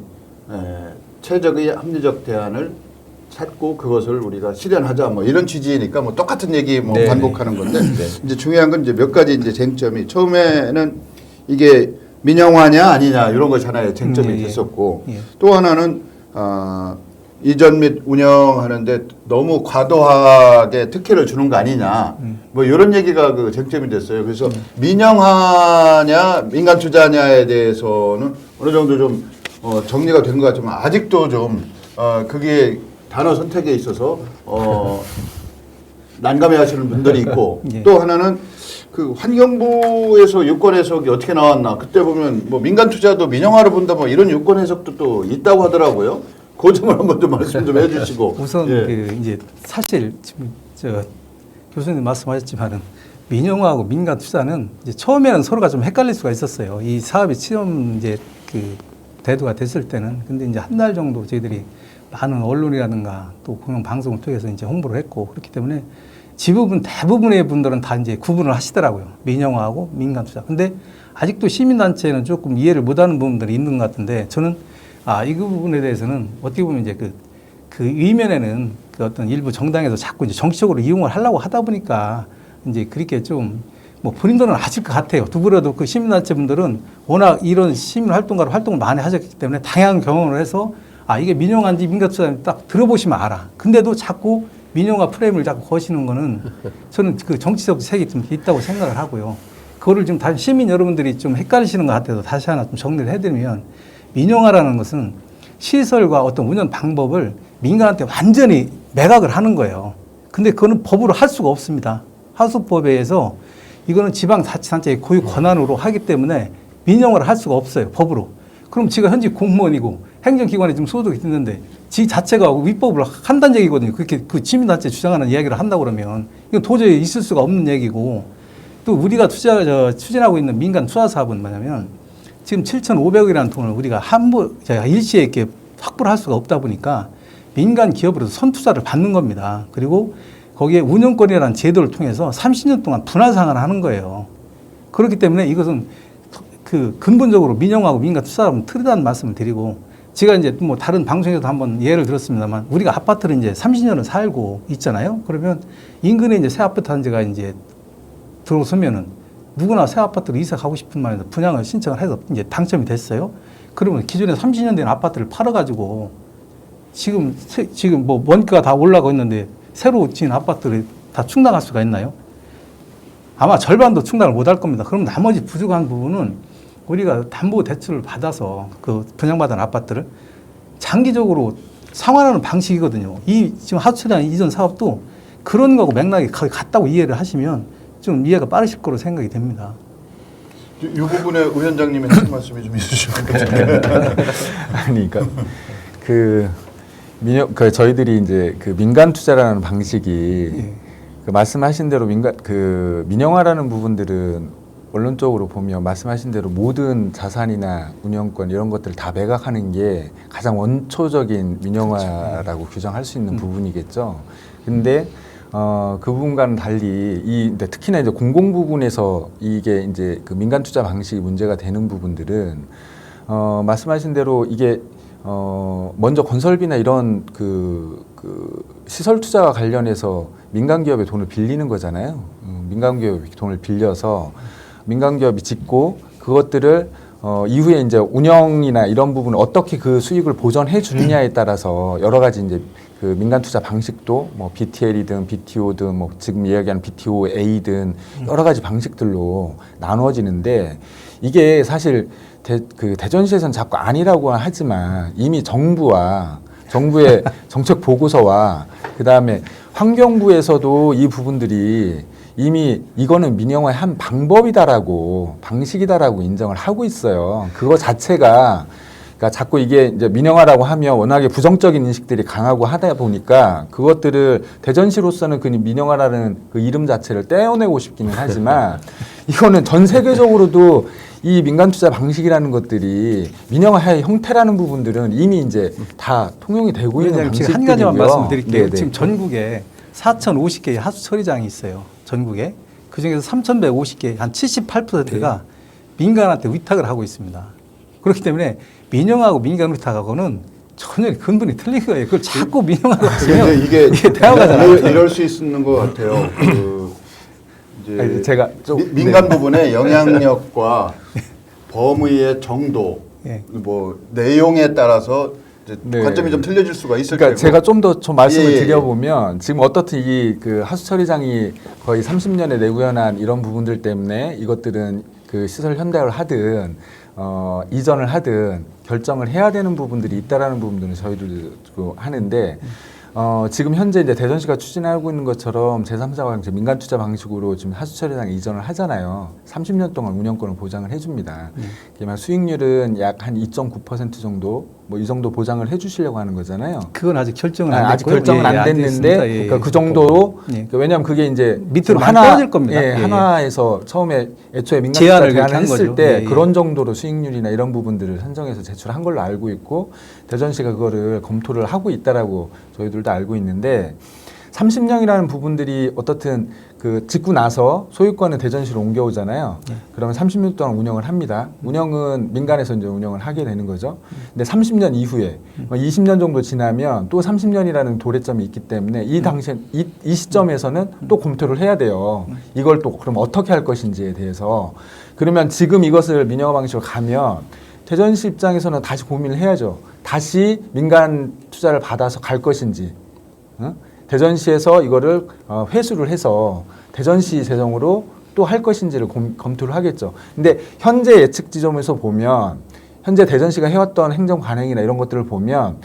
최적의 합리적 대안을 찾고 그것을 우리가 실현하자 뭐 이런 취지니까 뭐 똑같은 얘기 뭐 네네. 반복하는 건데 이제 중요한 건 이제 몇 가지 이제 쟁점이 처음에는 이게 민영화냐 아니냐 이런 거잖아요. 쟁점이 됐었고 또 하나는 이전 및 운영하는데 너무 과도하게 특혜를 주는 거 아니냐 뭐 이런 얘기가 그 쟁점이 됐어요. 그래서 민영화냐 민간 투자냐에 대해서는 어느 정도 좀 정리가 된 것 같지만 아직도 좀 그게 단어 선택에 있어서 난감해하시는 분들이 있고 또 하나는 그 환경부에서 유권 해석이 어떻게 나왔나 그때 보면 뭐 민간 투자도 민영화로 본다 뭐 이런 유권 해석도 또 있다고 하더라고요. 그 점을 한번 좀 말씀 좀 해주시고. 우선 그 이제 사실 지금 저 교수님 말씀하셨지만은 민영화하고 민간 투자는 이제 처음에는 서로가 좀 헷갈릴 수가 있었어요. 이 사업이 처음 이제 그 대두가 됐을 때는 근데 이제 한 달 정도 저희들이 많은 언론이라든가 또 공영 방송을 통해서 이제 홍보를 했고 그렇기 때문에 대부분의 분들은 다 이제 구분을 하시더라고요. 민영화하고 민간 투자. 근데 아직도 시민단체는 조금 이해를 못하는 부분들이 있는 것 같은데 저는 이 부분에 대해서는 어떻게 보면 이제 그 이면에는 그 어떤 일부 정당에서 자꾸 이제 정치적으로 이용을 하려고 하다 보니까 이제 그렇게 좀 뭐 본인들은 아실 것 같아요. 누구라도 그 시민단체 분들은 워낙 이런 시민활동가로 활동을 많이 하셨기 때문에 다양한 경험을 해서 이게 민영화인지 민간 투자인지 딱 들어보시면 알아. 근데도 자꾸 민영화 프레임을 자꾸 거시는 거는 저는 그 정치적 색이 좀 있다고 생각을 하고요. 그거를 좀 다시 시민 여러분들이 좀 헷갈리시는 것 같아서 다시 하나 좀 정리를 해드리면 민영화라는 것은 시설과 어떤 운영 방법을 민간한테 완전히 매각을 하는 거예요. 근데 그거는 법으로 할 수가 없습니다. 하수법에 의해서 이거는 지방자치단체의 고유 권한으로 하기 때문에 민영화를 할 수가 없어요. 법으로. 그럼 지가 현직 공무원이고 행정기관에 지금 소속이 있는데 지 자체가 위법을 한다는 얘기거든요. 그렇게 그 시민단체 주장하는 이야기를 한다고 그러면 이건 도저히 있을 수가 없는 얘기고 또 우리가 추진하고 있는 민간 투자 사업은 뭐냐면 지금 7,500억이라는 돈을 우리가 일시에 이렇게 확보를 할 수가 없다 보니까 민간 기업으로서 선투자를 받는 겁니다. 그리고 거기에 운영권이라는 제도를 통해서 30년 동안 분할상환을 하는 거예요. 그렇기 때문에 이것은 그 근본적으로 민영화하고 민간 투자하면 틀리다는 말씀을 드리고 제가 이제 뭐 다른 방송에서도 한번 예를 들었습니다만 우리가 아파트를 이제 30년을 살고 있잖아요. 그러면 인근에 이제 새 아파트 단지가 이제 들어서면은 누구나 새 아파트로 이사 가고 싶은 마음에서 분양을 신청을 해서 이제 당첨이 됐어요. 그러면 기존에 30년 된 아파트를 팔아가지고 지금 뭐 원가가 다 올라가고 있는데 새로 지은 아파트를 다 충당할 수가 있나요? 아마 절반도 충당을 못 할 겁니다. 그럼 나머지 부족한 부분은 우리가 담보 대출을 받아서 그 분양받은 아파트를 장기적으로 상환하는 방식이거든요. 이 지금 하수처장 이전 사업도 그런 거하고 맥락이 거의 같다고 이해를 하시면 좀 이해가 빠르실 거로 생각이 됩니다. 이 부분에 위원장님의 한 말씀이 좀 있으실 것 같은데. 아니, 그러니까 저희들이 이제 그 민간 투자라는 방식이 그 말씀하신 대로 민영화라는 부분들은 원론적으로 보면 말씀하신 대로 모든 자산이나 운영권 이런 것들을 다 매각하는 게 가장 원초적인 민영화라고 규정할 수 있는 부분이겠죠. 근데 그 부분과는 달리 특히나 이제 공공 부분에서 이게 이제 그 민간 투자 방식이 문제가 되는 부분들은 말씀하신 대로 이게 먼저 건설비나 이런 그 시설 투자와 관련해서 민간 기업의 돈을 빌리는 거잖아요. 민간 기업이 돈을 빌려서 민간 기업이 짓고 그것들을 이후에 이제 운영이나 이런 부분을 어떻게 그 수익을 보전해 주느냐에 따라서 여러 가지 이제 그 민간 투자 방식도 뭐 BTL이든 BTO든 뭐 지금 이야기하는 BTOA든 여러 가지 방식들로 나누어지는데 이게 사실 대전시에서는 자꾸 아니라고 하지만 이미 정부의 정책 보고서와 그다음에 환경부에서도 이 부분들이 이미 이거는 민영화의 한 방법이다라고 방식이다라고 인정을 하고 있어요. 그거 자체가 그러니까 자꾸 이게 이제 민영화라고 하면 워낙에 부정적인 인식들이 강하고 하다 보니까 그것들을 대전시로서는 그 민영화라는 그 이름 자체를 떼어내고 싶기는 하지만 이거는 전 세계적으로도 이 민간 투자 방식이라는 것들이 민영화의 형태라는 부분들은 이미 이제 다 통용이 되고 있는 방식들이고요. 한 가지만 말씀드릴게요. 네네. 지금 전국에 4,050개의 하수 처리장이 있어요. 전국에. 그중에서 3,150개, 한 78%가 민간한테 위탁을 하고 있습니다. 그렇기 때문에 민영하고 민간 위탁하고는 전혀 근본이 틀린 거예요. 그걸 자꾸 민영하고 하시면 이게 대화가잖아요. 이럴 수 있는 것 같아요. 이제 아니, 제가 좀 민간 부분의 영향력과 범위의 정도, 예. 뭐 내용에 따라서 이제 네. 관점이 좀 틀려질 수가 있을 그러니까 테고. 제가 좀 더 좀 말씀을 예. 드려보면 지금 어떻든 이 그 하수 처리장이 거의 30년에 내구현한 이런 부분들 때문에 이것들은 그 시설 현대화를 하든 이전을 하든 결정을 해야 되는 부분들이 있다라는 부분들은 저희들도 하는데 지금 현재 이제 대전시가 추진하고 있는 것처럼 제3자 이제 민간 투자 방식으로 지금 하수 처리장 이전을 하잖아요. 30년 동안 운영권을 보장을 해줍니다. 그러면 수익률은 약 한 2.9% 정도 뭐 이 정도 보장을 해주시려고 하는 거잖아요. 그건 아직 결정은 안 됐고요. 아직 결정은 예, 안 안 됐는데 됐습니다. 예, 그러니까 그 정도로 예. 그러니까 왜냐하면 그게 이제 밑으로 많이 하나 떨어질 겁니다. 예, 예, 예. 하나에서 처음에 애초에 민간 제한을 투자 그렇게 한 제안을 했을 거죠. 때 예, 예. 그런 정도로 수익률이나 이런 부분들을 선정해서 제출한 걸로 알고 있고 대전시가 그거를 검토를 하고 있다라고 저희들도 알고 있는데 30년이라는 부분들이 어떻든 그 짓고 나서 소유권은 대전시로 옮겨오잖아요. 그러면 30년 동안 운영을 합니다. 운영은 민간에서 이제 운영을 하게 되는 거죠. 근데 30년 이후에 20년 정도 지나면 또 30년이라는 도래점이 있기 때문에 이 당시 이 시점에서는 또 검토를 해야 돼요. 이걸 또 그럼 어떻게 할 것인지에 대해서 그러면 지금 이것을 민영화 방식으로 가면 대전시 입장에서는 다시 고민을 해야죠. 다시 민간 투자를 받아서 갈 것인지. 대전시에서 이거를 회수를 해서 대전시 재정으로 또 할 것인지를 검토를 하겠죠. 근데 현재 예측 지점에서 보면 현재 대전시가 해왔던 행정 관행이나 이런 것들을 보면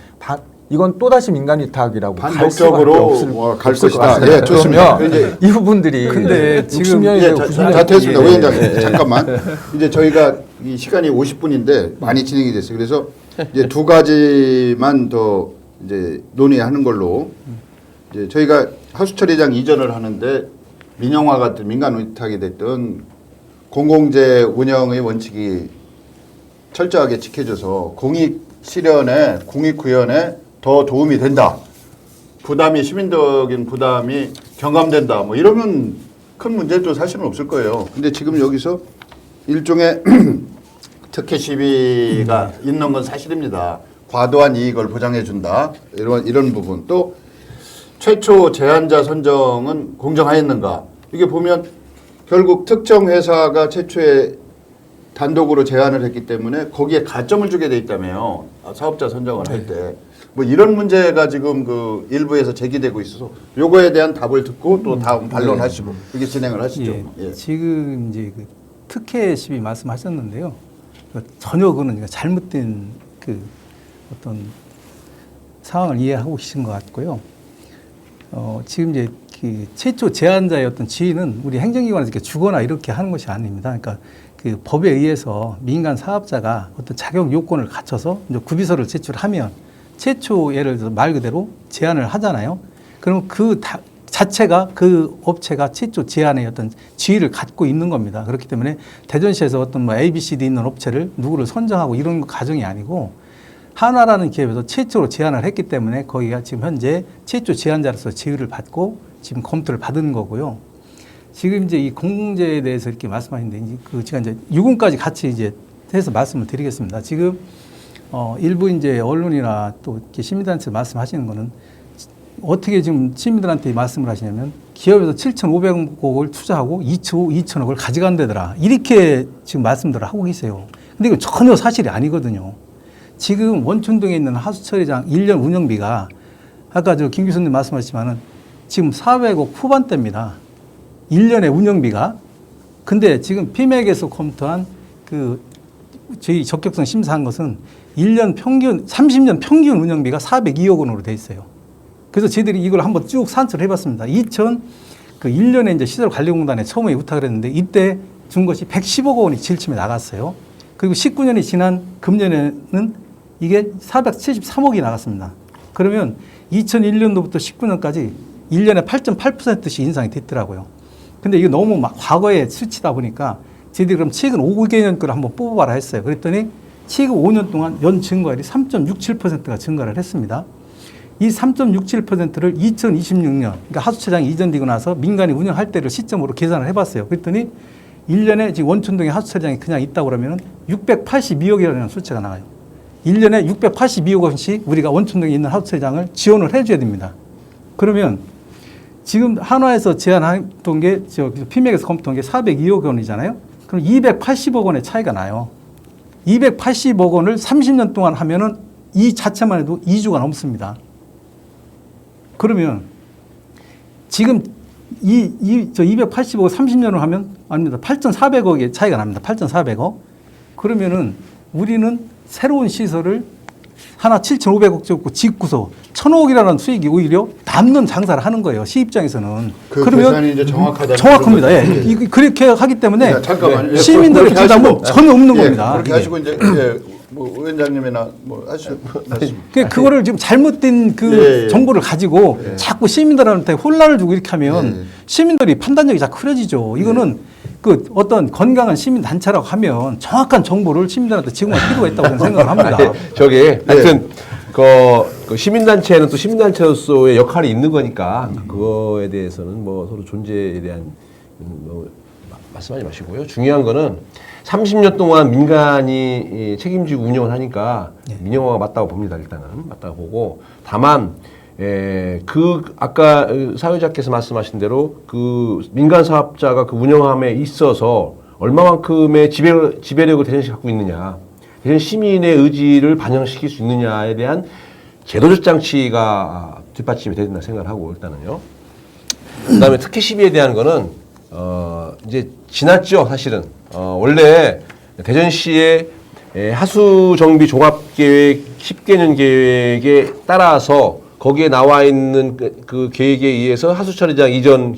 이건 또다시 민간 위탁이라고 반복적으로 갈 없을 것이다. 것 같아요. 예, 좋습니다. 그러면 이 부분들이 근데 지금 60년이 자, 됐습니다. 위원장님 잠깐만. 이제 저희가 이 시간이 50분인데 많이 진행이 됐어요. 그래서 이제 두 가지만 더 이제 논의하는 걸로. 이제 저희가 하수처리장 이전을 하는데 민영화가 됐든 민간 위탁이 됐든 공공재 운영의 원칙이 철저하게 지켜져서 공익 실현에 공익 구현에 더 도움이 된다. 부담이 시민적인 부담이 경감된다. 뭐 이러면 큰 문제도 사실은 없을 거예요. 근데 지금 여기서 일종의 특혜 시비가 있는 건 사실입니다. 과도한 이익을 보장해 준다. 이런 부분 또 최초 제안자 선정은 공정하였는가? 이게 보면 결국 특정 회사가 최초에 단독으로 제안을 했기 때문에 거기에 가점을 주게 돼 있다며요. 사업자 선정을 할 때. 뭐 이런 문제가 지금 그 일부에서 제기되고 있어서 요거에 대한 답을 듣고 또 다음 반론하시고 이게 진행을 하시죠. 예, 예. 지금 이제 그 특혜 시비 말씀하셨는데요. 전혀 그거는 잘못된 그 어떤 상황을 이해하고 계신 것 같고요. 지금 이제 그 최초 제안자의 어떤 지위는 우리 행정기관에서 이렇게 주거나 이렇게 하는 것이 아닙니다. 그러니까 그 법에 의해서 민간 사업자가 어떤 자격 요건을 갖춰서 이제 구비서를 제출하면 최초 예를 들어서 말 그대로 제안을 하잖아요. 그러면 그 자체가 그 업체가 최초 제안의 어떤 지위를 갖고 있는 겁니다. 그렇기 때문에 대전시에서 어떤 뭐 A, B, C, D 있는 업체를 누구를 선정하고 이런 과정이 아니고 한화라는 기업에서 최초로 제안을 했기 때문에 거기가 지금 현재 최초 제안자로서 지위를 받고 지금 검토를 받은 거고요. 지금 이제 이 공공재에 대해서 이렇게 말씀하시는데 그 제가 이제 유공까지 같이 이제 해서 말씀을 드리겠습니다. 지금 일부 이제 언론이나 또 이렇게 시민단체 말씀하시는 거는 어떻게 지금 시민들한테 말씀을 하시냐면 기업에서 7,500억을 투자하고 2천억을 가져간다더라. 이렇게 지금 말씀들을 하고 계세요. 근데 이건 전혀 사실이 아니거든요. 지금 원촌동에 있는 하수처리장 1년 운영비가 아까 저 김 교수님 말씀하셨지만은 지금 400억 후반대입니다. 1년의 운영비가. 근데 지금 피맥에서 검토한 그 저희 적격성 심사한 것은 1년 평균, 30년 평균 운영비가 402억 원으로 돼 있어요. 그래서 저희들이 이걸 한번 쭉 산출을 해봤습니다. 1년에 이제 시설관리공단에 처음에 부탁을 했는데 이때 준 것이 110억 원이 질침에 나갔어요. 그리고 19년이 지난 금년에는 이게 473억이 나갔습니다. 그러면 2001년도부터 19년까지 1년에 8.8%씩 인상이 됐더라고요. 근데 이게 너무 막 과거의 수치다 보니까 저희들이 그럼 최근 5개년 거를 한번 뽑아봐라 했어요. 그랬더니 최근 5년 동안 연 증가율이 3.67%가 증가를 했습니다. 이 3.67%를 2026년, 그러니까 하수처장이 이전되고 나서 민간이 운영할 때를 시점으로 계산을 해봤어요. 그랬더니 1년에 지금 원촌동에 하수처장이 그냥 있다고 그러면 682억이라는 숫자가 나와요. 1년에 682억 원씩 우리가 원촌동에 있는 하수처장을 지원을 해줘야 됩니다. 그러면 지금 한화에서 제안했던 게, 피맥에서 검토한 게 402억 원이잖아요. 그럼 280억 원의 차이가 나요. 280억 원을 30년 동안 하면은 이 자체만 해도 2주가 넘습니다. 그러면 지금 이 280억 30년을 하면 아닙니다. 8,400억의 차이가 납니다. 8,400억. 그러면은 우리는 새로운 시설을 하나 7,500억 적고 짓고서 1,000억이라는 수익이 오히려 남는 장사를 하는 거예요. 시 입장에서는. 그러면 계산이 이제 정확합니다. 예. 그렇게 하기 때문에 잠깐만요. 시민들의 부담은 전혀 없는 겁니다. 그렇게 하시고 이제 뭐 위원장님이나 뭐 하시죠. 그거를 지금 잘못된 정보를 가지고 자꾸 시민들한테 혼란을 주고 이렇게 하면 시민들이 판단력이 자꾸 흐려지죠. 이거는 그 어떤 건강한 시민 단체라고 하면 정확한 정보를 시민들한테 제공할 필요가 있다고 저는 생각을 합니다. 하여튼 그 시민단체는 또 시민단체로서의 역할이 있는 거니까 그거에 대해서는 뭐 서로 존재에 대한 뭐 말씀하지 마시고요. 중요한 거는 30년 동안 민간이 책임지고 운영을 하니까 민영화가 맞다고 봅니다. 일단은 맞다고 보고, 다만 아까 사회자께서 말씀하신 대로 그 민간 사업자가 그 운영함에 있어서 얼마만큼의 지배력을 대전시 갖고 있느냐, 대전 시민의 의지를 반영시킬 수 있느냐에 대한 제도적 장치가 뒷받침이 되야 된다 생각을 하고, 일단은요. 그다음에 특혜 시비에 대한 거는 이제 지났죠, 사실은. 원래 대전시의 하수정비 종합계획 10개년 계획에 따라서 거기에 나와 있는 그 계획에 의해서 하수처리장 이전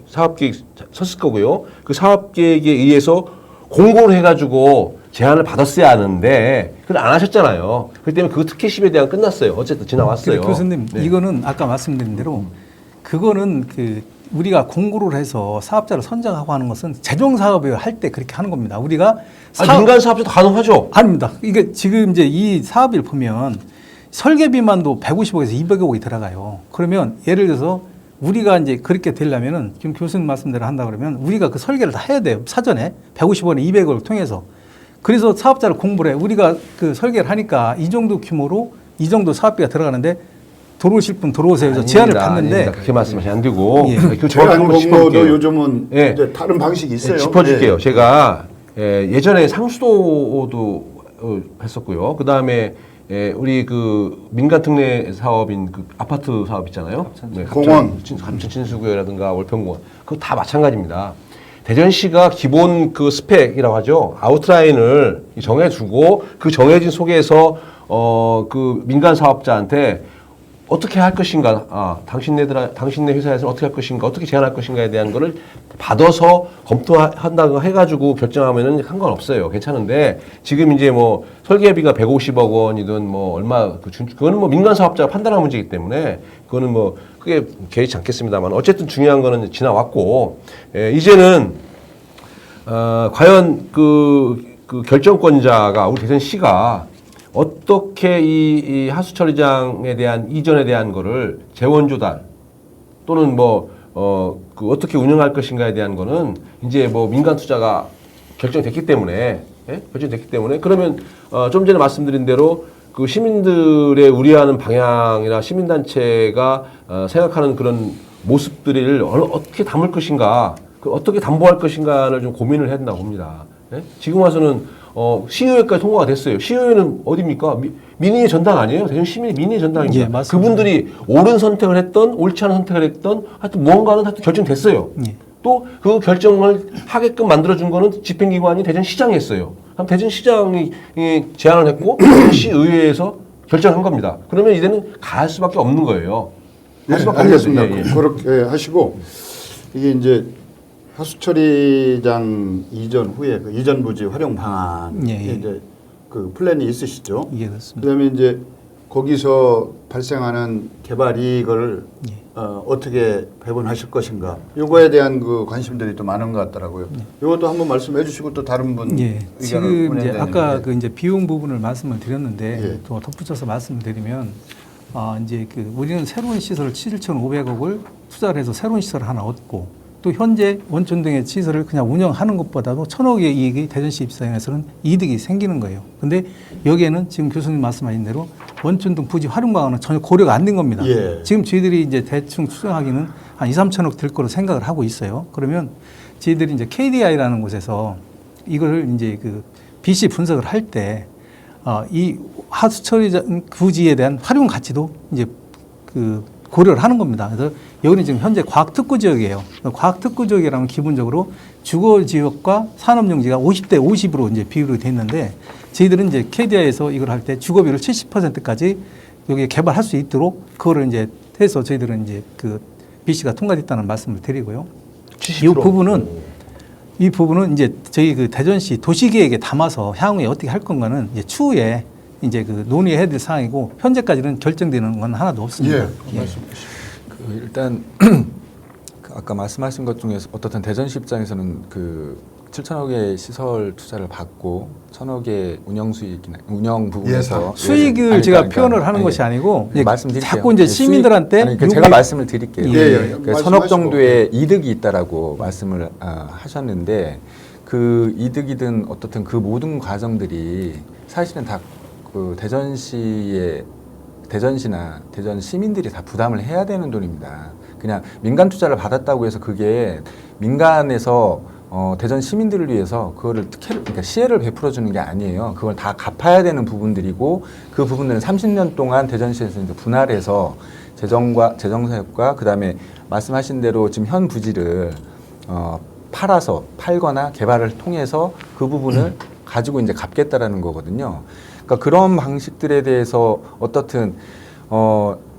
사업계획 섰을 거고요. 그 사업계획에 의해서 공고를 해가지고 제안을 받았어야 하는데 그걸 안 하셨잖아요. 그렇기 때문에 그 특혜 시비에 대한 끝났어요. 어쨌든 지나왔어요. 교수님, 이거는 아까 말씀드린 대로 그거는 우리가 공고를 해서 사업자를 선정하고 하는 것은 재정 사업을 할 때 그렇게 하는 겁니다. 우리가 민간 사업자도 가능하죠. 아닙니다. 이게 지금 이제 이 사업을 보면 설계비만도 150억에서 200억이 들어가요. 그러면 예를 들어서 우리가 이제 그렇게 되려면은 지금 교수님 말씀대로 한다 그러면 우리가 그 설계를 다 해야 돼요. 사전에 150원에 200억을 통해서. 그래서 사업자를 공부를 해. 우리가 그 설계를 하니까 이 정도 규모로 이 정도 사업비가 들어가는데 들어오실 분 들어오세요. 그래서 제안을 받는데 그렇게 말씀하시면 안 되고 제안 공모도 요즘은 이제 다른 방식이 있어요. 짚어줄게요. 제가 예전에 상수도도 했었고요. 그 다음에 우리 그 민간 특례 사업인 그 아파트 사업 있잖아요. 공원, 감천 진수구역이라든가 월평공원, 그거 다 마찬가지입니다. 대전시가 기본 그 스펙이라고 하죠. 아웃라인을 정해주고 그 정해진 속에서 그 민간 사업자한테 어떻게 할 것인가, 당신네 회사에서는 어떻게 할 것인가, 어떻게 제안할 것인가에 대한 거를 받아서 검토한다고 해가지고 결정하면은 상관없어요. 괜찮은데, 지금 이제 뭐 설계비가 150억 원이든 뭐 얼마, 그거는 뭐 민간 사업자가 판단할 문제이기 때문에, 그거는 뭐 크게 개의치 않겠습니다만, 어쨌든 중요한 거는 지나왔고, 이제는, 과연 그 결정권자가 우리 대전시가 어떻게 이 하수처리장에 대한 이전에 대한 거를 재원 조달 또는 그 어떻게 운영할 것인가에 대한 거는 이제 뭐 민간 투자가 결정됐기 때문에 그러면 좀 전에 말씀드린 대로 그 시민들의 우려하는 방향이나 시민단체가 생각하는 그런 모습들을 어떻게 담을 것인가, 어떻게 담보할 것인가를 좀 고민을 해야 된다고 봅니다. 지금 와서는 시의회까지 통과가 됐어요. 시의회는 어디입니까? 민의의 전당 아니에요? 대전 시민의 민의의 전당입니다. 예, 그분들이 옳은 선택을 했던, 옳지 않은 선택을 했던, 하여튼 무언가는 하여튼 결정됐어요. 예. 또 그 결정을 하게끔 만들어준 거는 집행기관이 대전시장이었어요. 그럼 대전시장이 제안을 했고 시의회에서 결정한 겁니다. 그러면 이제는 가할 수밖에 없는 거예요. 네, 알겠습니다. 그렇게 하시고 이게 이제 하수처리장 이전 후에 그 이전 부지 활용 방안 이제 그 플랜이 있으시죠? 예, 그렇습니다. 그다음에 이제 거기서 발생하는 개발 이익을 어떻게 배분하실 것인가? 요거에 대한 그 관심들이 또 많은 것 같더라고요. 요것도 한번 말씀해 주시고 또 다른 분 지금 이제 아까 그 이제 비용 부분을 말씀을 드렸는데 또 덧붙여서 말씀을 드리면 이제 그 우리는 새로운 시설을 7,500억을 투자를 해서 새로운 시설을 하나 얻고 또 현재 원촌동의 시설을 그냥 운영하는 것보다도 1,000억의 이익이 대전시 입장에서는 이득이 생기는 거예요. 근데 여기에는 지금 교수님 말씀하신 대로 원촌동 부지 활용 방안은 전혀 고려가 안 된 겁니다. 지금 저희들이 이제 대충 추정하기는 한 2, 3천억 들 거로 생각을 하고 있어요. 그러면 저희들이 이제 KDI라는 곳에서 이걸 이제 그 BC 분석을 할 때 이 하수처리장 부지에 대한 활용 가치도 이제 그 고려를 하는 겁니다. 그래서 여기는 지금 현재 과학특구 지역이에요. 과학특구 지역이라면 기본적으로 주거 지역과 산업용지가 50대 50으로 이제 비율이 돼 있는데 저희들은 이제 KDI에서 이걸 할 때 주거비율 70%까지 여기에 개발할 수 있도록 그거를 이제 해서 저희들은 이제 그 BC가 통과됐다는 말씀을 드리고요. 70%? 이 부분은 이제 저희 그 대전시 도시계획에 담아서 향후에 어떻게 할 건가는 이제 추후에 이제 그 논의해야 될 사항이고 현재까지는 결정되는 건 하나도 없습니다. 그 일단 그 아까 말씀하신 것 중에서 어떻든 대전시 입장에서는 그 7천억의 시설 투자를 받고 1,000억의 운영 수익이나 운영 부분에서 수익을 제가 표현을 하는 것이 아니고 말씀드릴게요. 자꾸 이제 시민들한테 제가 말씀을 드릴게요. 그러니까 1,000억 정도의 이득이 있다라고 말씀을 하셨는데 그 이득이든 어떻든 그 모든 과정들이 사실은 다 그 대전시나 대전 시민들이 다 부담을 해야 되는 돈입니다. 그냥 민간 투자를 받았다고 해서 그게 민간에서 대전 시민들을 위해서 그거를 그러니까 시혜를 베풀어 주는 게 아니에요. 그걸 다 갚아야 되는 부분들이고 그 부분들은 30년 동안 대전시에서 이제 분할해서 재정사업과 그다음에 말씀하신 대로 지금 현 부지를 팔거나 개발을 통해서 그 부분을 가지고 이제 갚겠다라는 거거든요. 그러니까 그런 방식들에 대해서 어떻든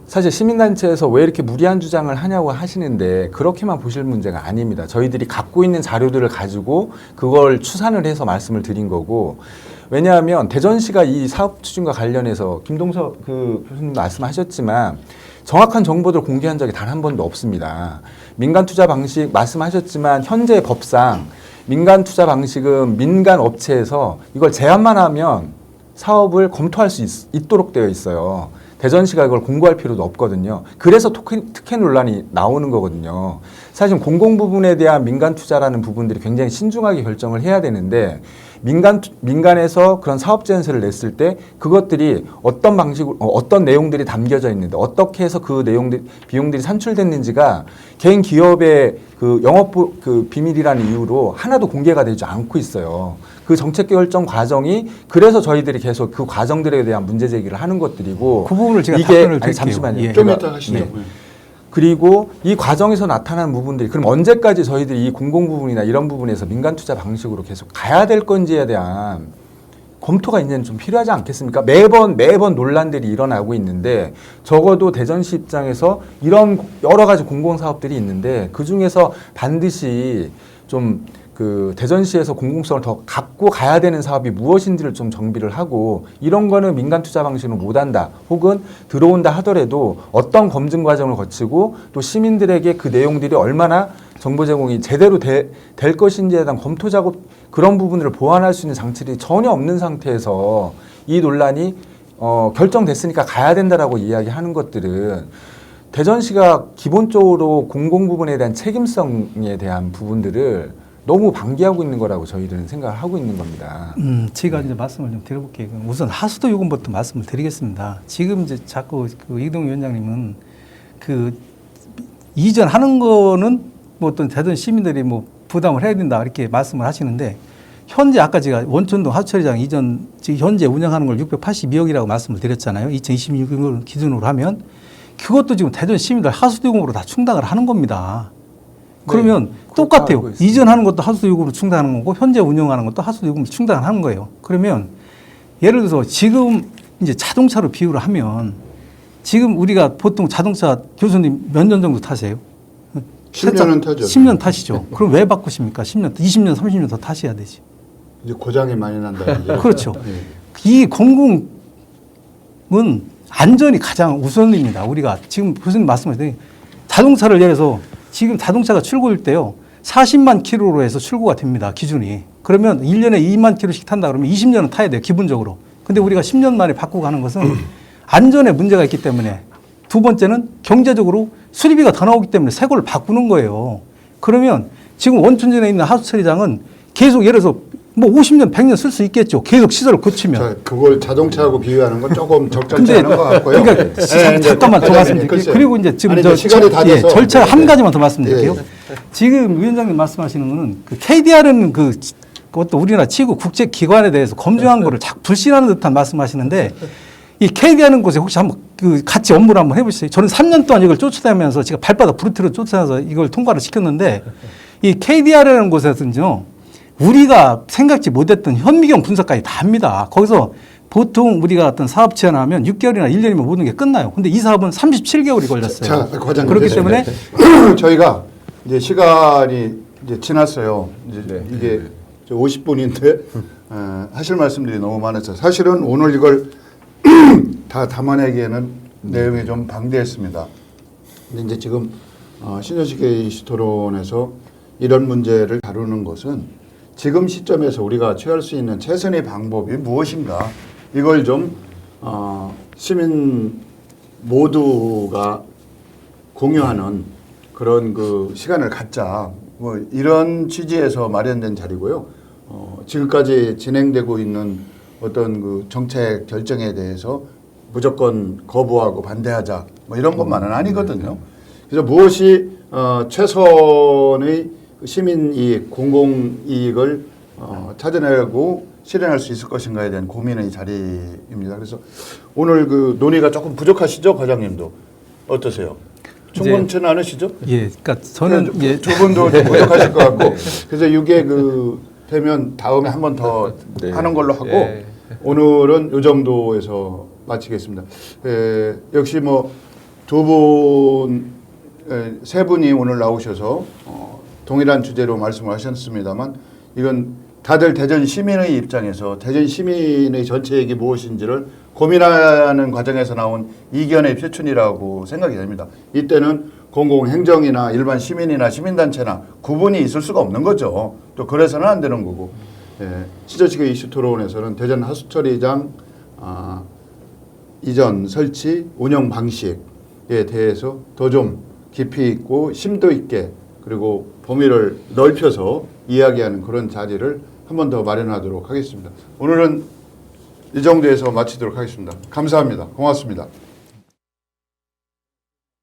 사실 시민단체에서 왜 이렇게 무리한 주장을 하냐고 하시는데 그렇게만 보실 문제가 아닙니다. 저희들이 갖고 있는 자료들을 가지고 그걸 추산을 해서 말씀을 드린 거고 왜냐하면 대전시가 이 사업 추진과 관련해서 김동석 그 교수님 말씀하셨지만 정확한 정보들을 공개한 적이 단 한 번도 없습니다. 민간 투자 방식 말씀하셨지만 현재 법상 민간 투자 방식은 민간 업체에서 이걸 제안만 하면 사업을 검토할 수 있도록 되어 있어요. 대전시가 이걸 공고할 필요도 없거든요. 그래서 특혜 논란이 나오는 거거든요. 사실 공공 부분에 대한 민간 투자라는 부분들이 굉장히 신중하게 결정을 해야 되는데 민간에서 그런 사업 제안서를 냈을 때 그것들이 어떤 방식으로 어떤 내용들이 담겨져 있는데 어떻게 해서 그 비용들이 산출됐는지가 개인 기업의 그 영업 그 비밀이라는 이유로 하나도 공개가 되지 않고 있어요. 그 정책 결정 과정이 그래서 저희들이 계속 그 과정들에 대한 문제 제기를 하는 것들이고 그 부분을 제가 답변을 드릴게요. 잠시만요. 좀 이따 하시죠. 그리고 이 과정에서 나타나는 부분들이 그럼 언제까지 저희들이 이 공공 부분이나 이런 부분에서 민간 투자 방식으로 계속 가야 될 건지에 대한 검토가 이제는 좀 필요하지 않겠습니까? 매번 논란들이 일어나고 있는데 적어도 대전시 입장에서 이런 여러 가지 공공 사업들이 있는데 그 중에서 반드시 좀 그 대전시에서 공공성을 더 갖고 가야 되는 사업이 무엇인지를 좀 정비를 하고 이런 거는 민간 투자 방식으로 못한다 혹은 들어온다 하더라도 어떤 검증 과정을 거치고 또 시민들에게 그 내용들이 얼마나 정보 제공이 제대로 될 것인지에 대한 검토 작업 그런 부분을 보완할 수 있는 장치들이 전혀 없는 상태에서 이 논란이 결정됐으니까 가야 된다라고 이야기하는 것들은 대전시가 기본적으로 공공 부분에 대한 책임성에 대한 부분들을 너무 방기하고 있는 거라고 저희들은 생각을 하고 있는 겁니다. 제가 이제 말씀을 좀 드려볼게요. 우선 하수도 요금부터 말씀을 드리겠습니다. 지금 이제 자꾸 그 이동 위원장님은 그 이전하는 거는 뭐 어떤 대전 시민들이 뭐 부담을 해야 된다 이렇게 말씀을 하시는데 현재 아까 제가 원촌동 하수처리장 이전 지금 현재 운영하는 걸 682억이라고 말씀을 드렸잖아요. 2026년 기준으로 하면 그것도 지금 대전 시민들 하수도 요금으로 다 충당을 하는 겁니다. 그러면 똑같아요. 알고 있습니다. 이전하는 것도 하수도 요금을 충당하는 거고 현재 운영하는 것도 하수도 요금을 충당하는 거예요. 그러면 예를 들어서 지금 이제 자동차로 비유를 하면 지금 우리가 보통 자동차 교수님 몇 년 정도 타세요? 10년은 타죠. 10년 타시죠. 그럼 왜 바꾸십니까? 10년, 20년, 30년 더 타셔야 되지. 이제 고장이 많이 난다. 이제. 그렇죠. 예. 이 공공은 안전이 가장 우선입니다. 우리가 지금 교수님 말씀하신 자동차를 예를 들어서 지금 자동차가 출고일 때요. 40만 킬로로 해서 출고가 됩니다. 기준이. 그러면 1년에 2만 킬로씩 탄다 그러면 20년은 타야 돼요. 기본적으로. 근데 우리가 10년 만에 바꾸고 하는 것은 안전에 문제가 있기 때문에 두 번째는 경제적으로 수리비가 더 나오기 때문에 새 거를 바꾸는 거예요. 그러면 지금 원천전에 있는 하수처리장은 계속 예를 들어서 뭐 50년, 100년 쓸 수 있겠죠. 계속 시설을 고치면. 자, 그걸 자동차하고 비교하는 건 조금 적절치 않은 것 같고요. 그러니까 예, 잠깐만 더 이제 말씀드릴게요. 글쎄요. 그리고 이제 지금 아니, 이제 시간이 다 돼서 절차 네, 한 네. 가지만 더 말씀드릴게요. 예. 지금 위원장님 말씀하시는 거는 그 KDR은 그것도 우리나라 지구 국제 기관에 대해서 검증한 거를 자꾸 불신하는 듯한 말씀하시는데 이 KDR는 곳에 혹시 한번 그 같이 업무를 한번 해보시죠. 저는 3년 동안 이걸 쫓아다니면서 제가 발바닥 부르트로 쫓아다녀서 이걸 통과를 시켰는데 이 KDR이라는 곳에서는요. 우리가 생각지 못했던 현미경 분석까지 다 합니다. 거기서 보통 우리가 어떤 사업 제안하면 6개월이나 1년이면 모든 게 끝나요. 근데 이 사업은 37개월이 걸렸어요. 자, 과장님. 그렇기 때문에 저희가 이제 시간이 이제 지났어요. 이제 네. 이게 50분인데 하실 말씀들이 너무 많았어요. 사실은 오늘 이걸 다 담아내기에는 내용이 좀 방대했습니다. 근데 이제 지금 신현식 이슈 토론에서 이런 문제를 다루는 것은 지금 시점에서 우리가 취할 수 있는 최선의 방법이 무엇인가 이걸 좀 시민 모두가 공유하는 그런 그 시간을 갖자 뭐 이런 취지에서 마련된 자리고요. 지금까지 진행되고 있는 어떤 그 정책 결정에 대해서 무조건 거부하고 반대하자 뭐 이런 것만은 아니거든요. 그래서 무엇이 최선의 시민 이익, 공공 이익을 찾아내고 실현할 수 있을 것인가에 대한 고민의 자리입니다. 그래서 오늘 그 논의가 조금 부족하시죠, 과장님도 어떠세요? 충분치는 않으시죠? 예, 그러니까 저는 예. 두 분도 좀 부족하실 것 같고 그래서 이게 그 되면 다음에 한 번 더 하는 걸로 하고 오늘은 이 정도에서 마치겠습니다. 역시 뭐 두 분, 세 분이 오늘 나오셔서 동일한 주제로 말씀을 하셨습니다만 이건 다들 대전 시민의 입장에서 대전 시민의 정책이 무엇인지를 고민하는 과정에서 나온 이견의 표출이라고 생각이 됩니다. 이때는 공공행정이나 일반 시민이나 시민단체나 구분이 있을 수가 없는 거죠. 또 그래서는 안 되는 거고 시저식의 이슈 토론에서는 대전 하수처리장 이전 설치 운영 방식에 대해서 더 좀 깊이 있고 심도 있게 그리고 범위를 넓혀서 이야기하는 그런 자리를 한 번 더 마련하도록 하겠습니다. 오늘은 이 정도에서 마치도록 하겠습니다. 감사합니다. 고맙습니다.